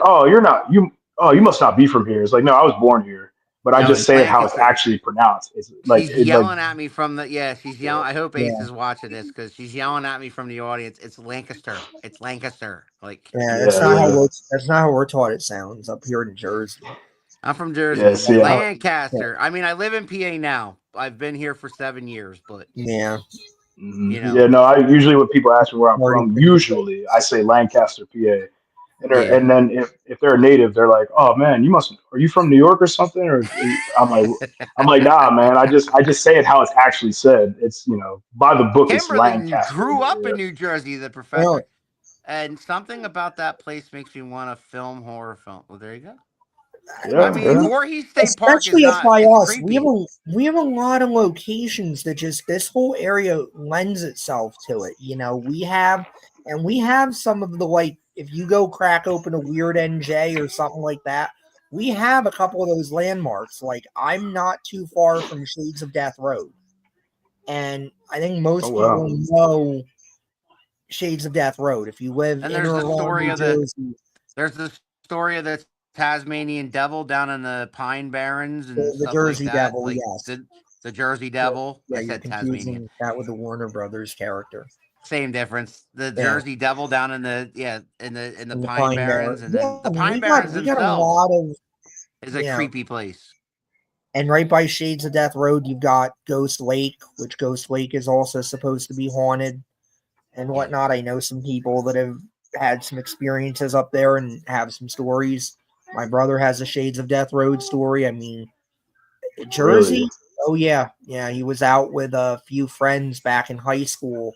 oh, you must not be from here. It's like, no, I was born here, but I just say it how it's actually pronounced. It's like she's yelling at me from the she's yelling. I hope Ace is watching this because she's yelling at me from the audience. It's Lancaster. It's Lancaster. Like that's not how we're taught it sounds up here in Jersey. I'm from Jersey, Lancaster. I mean, I live in PA now. I've been here for 7 years, but yeah. You know. Yeah, no. I usually when people ask me where I'm from, usually I say Lancaster, PA, and then if they're a native, they're like, "Oh man, are you from New York or something?" Or I'm like, nah, man. I just say it how it's actually said. It's by the book. It's Lancaster. Grew up in New Jersey, the professor, and something about that place makes me want to film horror film. Well, there you go. Yeah, I mean, Voorhees State Park is not by us. Creepy. We have a lot of locations that just this whole area lends itself to it. We have some of the if you go crack open a weird NJ or something like that, we have a couple of those landmarks. Like I'm not too far from Shades of Death Road, and I think most people know Shades of Death Road. If you live in or around New Jersey, there's the story of the Tasmanian Devil down in the Pine Barrens and the Jersey like that. Devil, yes. The Jersey Devil. Yeah, I said Tasmanian. That with the Warner Brothers character. Same difference. The Jersey Devil down in the Pine Barrens, and then the Pine Barrens themselves is a creepy place. And right by Shades of Death Road, you've got Ghost Lake, which Ghost Lake is also supposed to be haunted and whatnot. I know some people that have had some experiences up there and have some stories. My brother has a Shades of Death Road story. I mean, Really? Jersey. Oh yeah, yeah. He was out with a few friends back in high school,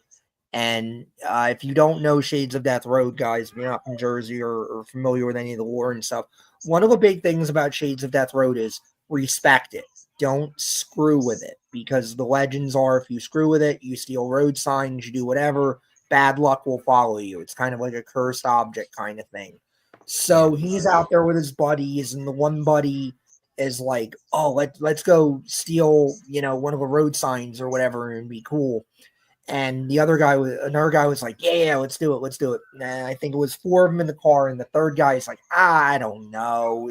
and if you don't know Shades of Death Road, guys, if you're not from Jersey or familiar with any of the lore and stuff, one of the big things about Shades of Death Road is respect it. Don't screw with it, because the legends are if you screw with it, you steal road signs, you do whatever, bad luck will follow you. It's kind of like a cursed object kind of thing. So he's out there with his buddies, and the one buddy is like, "Oh, let's go steal, one of the road signs or whatever, and be cool." And another guy was like, "Yeah, let's do it, let's do it." And I think it was four of them in the car, and the third guy is like, "I don't know."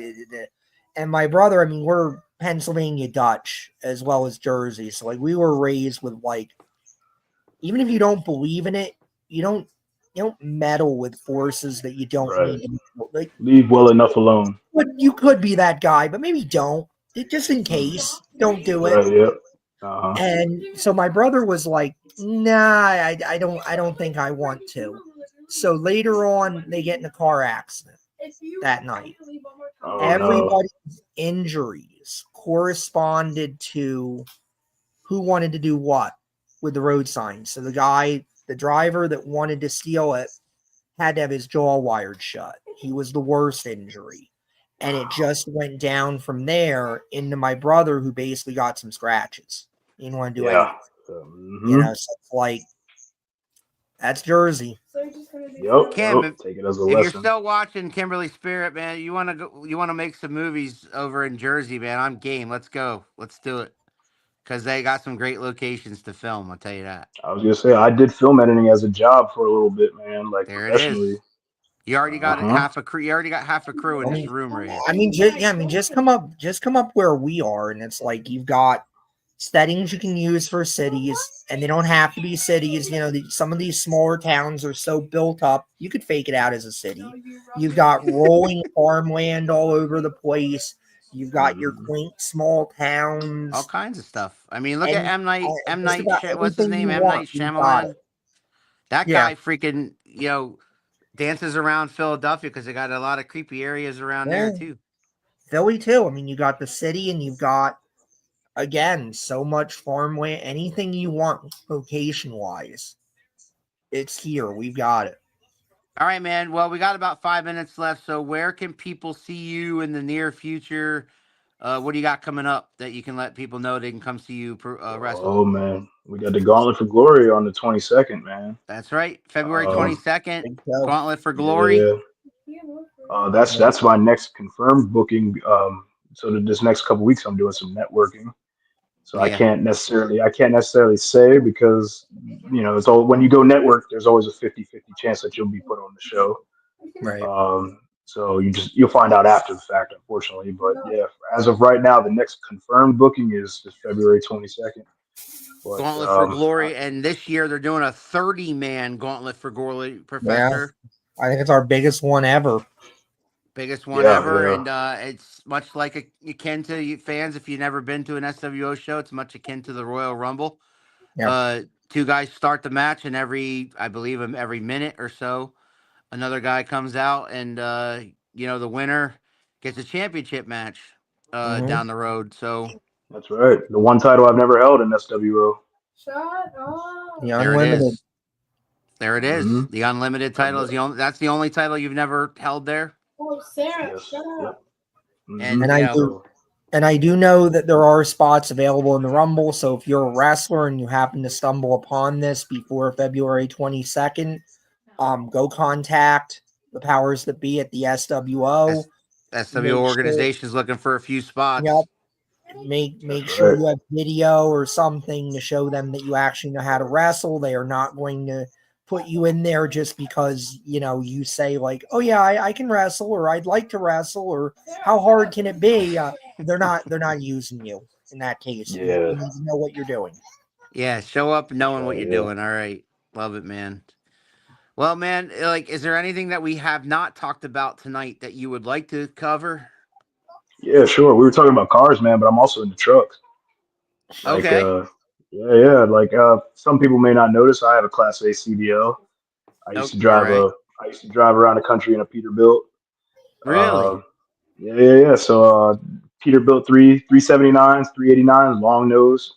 And my brother, I mean, we're Pennsylvania Dutch as well as Jersey, so like we were raised with like, even if you don't believe in it, you don't meddle with forces that you don't Right. need to, like. Leave well enough alone. But you could be that guy, but maybe don't. Just in Mm. case, don't do it. Right. Yep. Uh-huh. And so my brother was like, "Nah, I don't think I want to." So later on, they get in a car accident that night. Oh no. Everybody's injuries corresponded to who wanted to do what with the road sign. So the driver that wanted to steal it, had to have his jaw wired shut. He was the worst injury. And it just went down from there into my brother, who basically got some scratches. He didn't want to do anything. Yeah. So it's like, that's Jersey. Yep. Kim, Well, take it as a if you're lesson. still watching Kimberly Spirit, man, you want to go, you want to make some movies over in Jersey, man. I'm game. Let's go. Let's do it. Because they got some great locations to film. I'll tell you that. I was gonna say I did film editing as a job for a little bit, man, like There it professionally. is. You already got Uh-huh. half a crew. You already got half a crew in this room right here. I mean, just come up where we are, and it's like you've got settings you can use for cities, and they don't have to be cities. Some of these smaller towns are so built up, you could fake it out as a city. You've got rolling farmland all over the place. You've got your Mhm. quaint small towns, All kinds of stuff. I mean, look at and M Night. just about What's his everything name? you M want, Night you've got it. Shyamalan. That Yeah, guy freaking dances around Philadelphia because they got a lot of creepy areas around there yeah. too. Philly too. I mean, you got the city, and you've got, again, so much farmland. Anything you want, location wise, it's here. We've got it. All right, man. Well, we got about 5 minutes left. So, where can people see you in the near future? What do you got coming up that you can let people know they can come see you wrestle? Oh man, we got the Gauntlet for Glory on the 22nd, man. That's right. February Um, 22nd, Think so. Gauntlet for Glory. yeah, that's my next confirmed booking. So this next couple weeks, I'm doing some networking. So Yeah. I can't necessarily say because it's all when you go network, there's always a 50-50 chance that you'll be put on the show. Right. So you'll find out after the fact, unfortunately. But yeah, as of right now, the next confirmed booking is February 22nd. But Gauntlet for Glory. And this year they're doing a 30-man Gauntlet for Glory, Yeah. Professor. I think it's our biggest one ever. Biggest one yeah, ever. yeah, And it's much like akin to you fans. If you've never been to an SWO show, it's much akin to the Royal Rumble. Yeah. Two guys start the match, and I believe every minute or so, another guy comes out, and the winner gets a championship match Mm-hmm. down the road. So that's right. The one title I've never held in SWO. The there it Unlimited. is. There it is. Mm-hmm. The unlimited title is the only. That's the only title you've never held there. Yes. Yep. Mm-hmm. And And I do So and I do know that there are spots available in the Rumble. So if you're a wrestler and you happen to stumble upon this before February 22nd, go contact the powers that be at the SWO. SWO Make sure, organization is looking for a few yep, spots. make that's sure right. you have video or something to show them that you actually know how to wrestle. They are not going to put you in there just because you say like, "Oh yeah, I can wrestle," or "I'd like to wrestle," or "How hard can it be?" They're not using you in that case. You Yeah. need to know what you're doing. Yeah, show up knowing what you're Yeah. doing. All right, love it, man. Well, man, like, is there anything that we have not talked about tonight that you would like to cover? Yeah, sure. We were talking about cars, man, but I'm also into trucks. Like, Okay, yeah. Like, some people may not notice, I have a Class A CDL. I used to all drive right, around the country in a Peterbilt. Uh, really. yeah. So, Peterbilt 379s, 389s, long nose.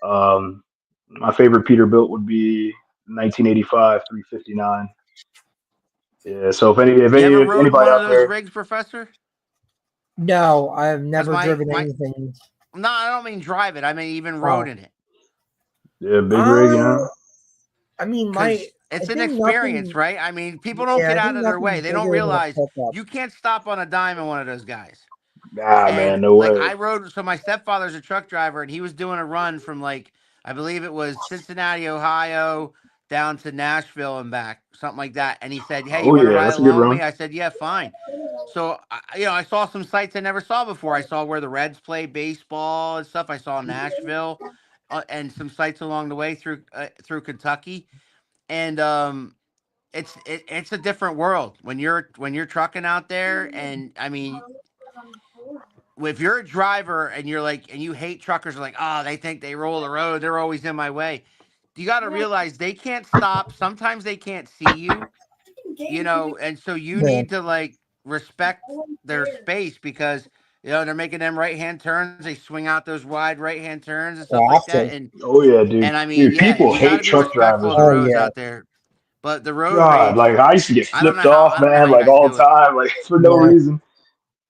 Um, my favorite Peterbilt would be 1985 359. Yeah. So You ever if rode anybody one of out those there, rigs, Professor? No, I've Because never driven my anything. no, I don't mean drive it. I mean even rode Oh, in it. yeah, big rig, you uh, know. I mean, Because I it's an think experience, nothing. right? I mean, people don't Yeah, get I out think of their way. nothing They don't bigger than a realize pickup. you can't stop on a dime in one of those guys. Nah, And man, no like way. I rode, so my stepfather's a truck driver, and he was doing a run from like I believe it was Cincinnati, Ohio, down to Nashville and back, something like that. And he said, "Hey, you Oh want to yeah, ride that's a good along with me?" run. I said, "Yeah, fine." So I saw some sites I never saw before. I saw where the Reds play baseball and stuff. I saw Nashville, and some sites along the way through Kentucky, and it's a different world when you're trucking out there, and I mean if you're a driver and you're like and you hate truckers are like, oh, they think they roll the road, they're always in my way. You got to realize they can't stop, sometimes they can't see you, and so you Yeah, need to like respect their space because they're making them right hand turns, they swing out those wide right hand turns and stuff I like have that, to. Oh yeah, dude. and I mean, Dude, yeah, people you got hate to be truck respectful drivers, of the Oh man. roads yeah. out there, but the road God, rage, like I used to get I don't know flipped how off, I don't know how man, you like guys all do the it. time, like for no Yeah. reason.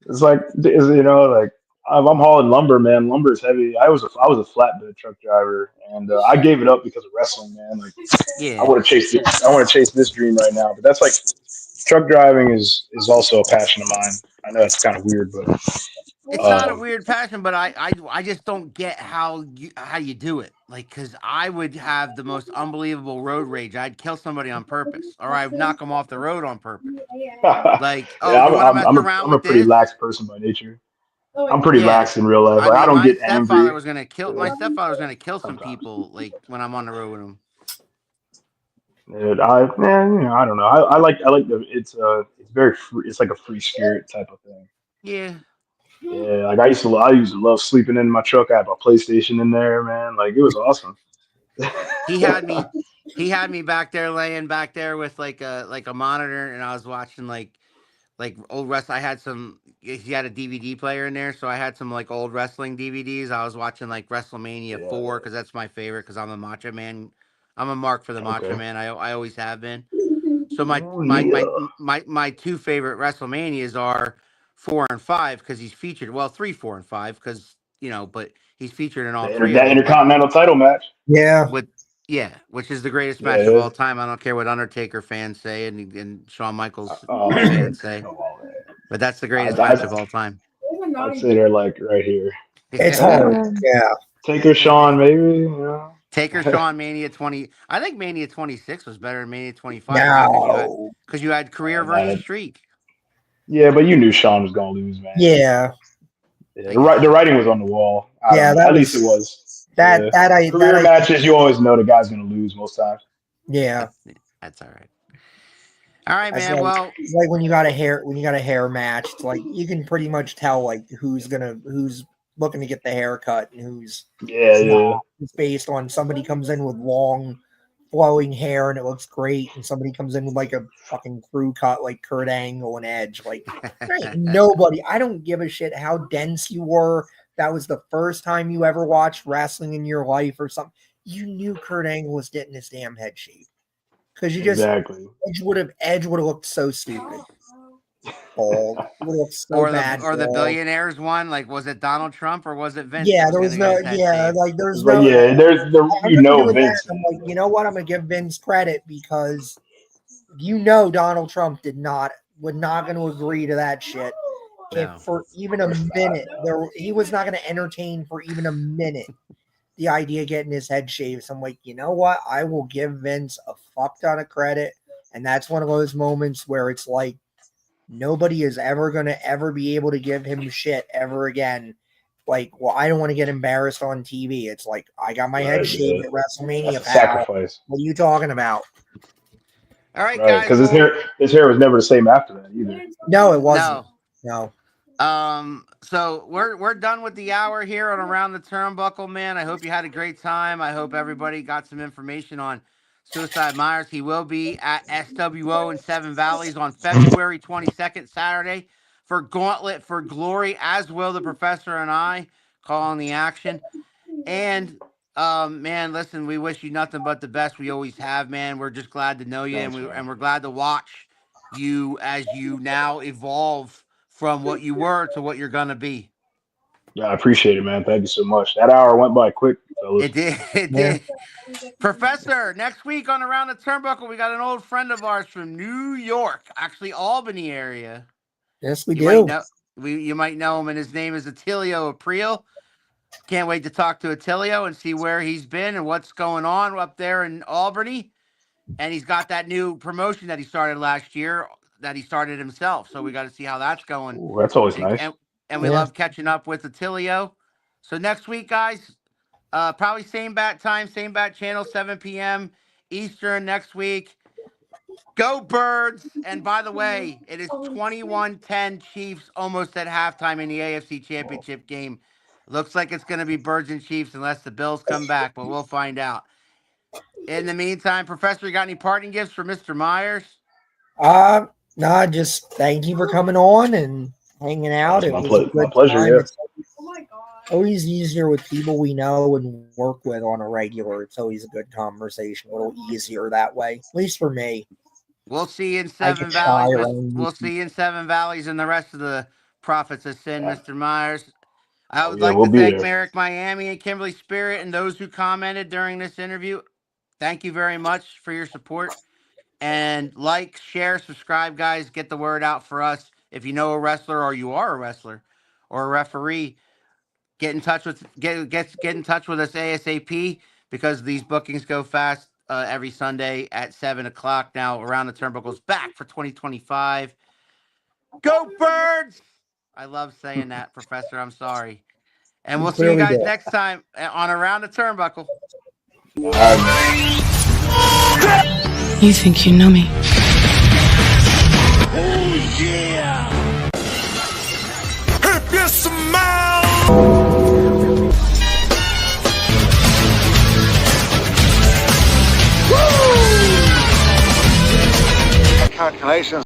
It's like, like I'm hauling lumber, man. Lumber is heavy. I was a flatbed truck driver, and I gave it up because of wrestling, man. Like Yeah, I want to chase this dream right now. But that's like truck driving is also a passion of mine. I know it's kind of weird, but it's not a um, weird passion, but I just don't get how you do it. Like, cause I would have the most unbelievable road rage. I'd kill somebody on purpose, or I'd knock them off the road on purpose. Like, oh, yeah, you want to mess around I'm a with pretty this? lax person by nature. I'm pretty Yeah. lax in real life. I Like I mean, don't my get stepfather angry. was gonna kill Yeah, my stepfather was gonna kill some sometimes. people like when I'm on the road with him. And I don't know. I like the it's very free. It's like a free spirit type of thing. Yeah. Yeah, like I used to love sleeping in my truck. I had my PlayStation in there, man. Like it was awesome. He had me he had me back there laying back there with like a monitor, and I was watching like old wrestling. I had some. He had a DVD player in there, so I had some like old wrestling DVDs. I was watching like WrestleMania Yeah. 4 because that's my favorite. Because I'm a Macho Man. I'm a mark for the Macho Okay. Man. I always have been. So my Oh my my yeah. my two favorite WrestleManias are 4 and 5 because he's featured. Well, 3, 4, and 5 because but he's featured in all three of That them. Like Intercontinental title match. Yeah. with yeah, which is the greatest Yeah, match it of all is. time. I don't care what Undertaker fans say and Shawn Michaels Oh man, fans say, come on, man. but that's the I, greatest match of I all time. I'd say they're like right here. It's hard. Yeah. Taker, Sean, maybe. You know. Taker Shawn Mania 20. I think Mania 26 was better than Mania 25 only No. because you had career versus Man, streak. yeah, but you knew Sean was gonna lose, man. Yeah. Yeah, I guess the so. writing was on the wall. I don't Yeah. know. That At least it was was. that Yeah. that I that Career I matches, you always know the guy's gonna lose most times. yeah. That, that's all right. All right, That's man. Well, like when you got a hair match, it's like you can pretty much tell like who's looking to get the haircut and who's Yeah, not. yeah. It's based on somebody comes in with long flowing hair and it looks great, and somebody comes in with like a fucking crew cut like Kurt Angle and Edge. Like there ain't nobody. I don't give a shit how dense you were. That was the first time you ever watched wrestling in your life or something. You knew Kurt Angle was getting his damn head shaved because you just Exactly. Edge would have looked so stupid. Bald. It would have looked so or the bad. or the Bald. billionaires one, like was it Donald Trump or was it Vince that Yeah, was there going was to get no. his head Yeah, shaved? like there's But no. yeah, I remember doing that. Vince. I'm like, you know what? I'm gonna give Vince credit because Donald Trump would not going to agree to that shit. If No. for even a minute he was not going to entertain for even a minute the idea of getting his head shaved. So I'm like, you know what? I will give Vince a fuck ton of credit, and that's one of those moments where it's like nobody is ever going to ever be able to give him shit ever again. Like, well, I don't want to get embarrassed on TV. It's like I got my head Right, shaved yeah. at WrestleMania, That's a pal. sacrifice. What are you talking about? All right, Right. guys. Because Well, his hair was never the same after that either. No, it wasn't. no. No. So we're done with the hour here on Around the Turnbuckle, man. I hope you had a great time. I hope everybody got some information on Suicide Myers. He will be at SWO in Seven Valleys on February 22nd, Saturday, for Gauntlet for Glory, as will the Professor and I calling the action. And man, listen, we wish you nothing but the best. We always have, man. We're just glad to know you, Thanks, and man. we're glad to watch you as you now evolve from what you were to what you're gonna be. Yeah, I appreciate it, man. Thank you so much. That hour went by quick, fellas. It did. It Yeah. did. Professor, next week on Around the Turnbuckle, we got an old friend of ours from New York, actually Albany area. Yes, we You might do. know you might know him, and his name is Attilio April. Can't wait to talk to Attilio and see where he's been and what's going on up there in Albany. And he's got that new promotion that he started last year that he started himself. So we got to see how that's going. Ooh, that's always And, nice. and, and we Yeah. love catching up with Attilio. So next week, guys, probably same bat time, same bat channel, 7 p.m. Eastern next week. Go Birds. And by the way, it is 21-10 Chiefs almost at halftime in the AFC Championship game. Looks like it's going to be Birds and Chiefs unless the Bills come back, but we'll find out. In the meantime, Professor, you got any parting gifts for Mr. Myers? No, just thank you for coming on and hanging out. That's It my, was a my good pleasure, time. yeah. It's always easier with people we know and work with on a regular. It's always a good conversation, a little easier that way, at least for me. We'll see you in I Seven get shy Valleys. around We'll these see you in Seven Valleys and the rest of the Prophets of Sin, Mr. Myers. I Oh, would yeah, like we'll to be thank there. Merrick Miami and Kimberly Spirit and those who commented during this interview. Thank you very much for your support. And like, share, subscribe, guys. Get the word out for us. If you know a wrestler or you are a wrestler or a referee, get in touch with get in touch with us ASAP, because these bookings go fast every Sunday at 7 o'clock. Now Around the Turnbuckle's back for 2025. Go Birds! I love saying that, Professor. I'm sorry. And we'll see you clearly guys do. next time on Around the Turnbuckle. You think you know me? Calculations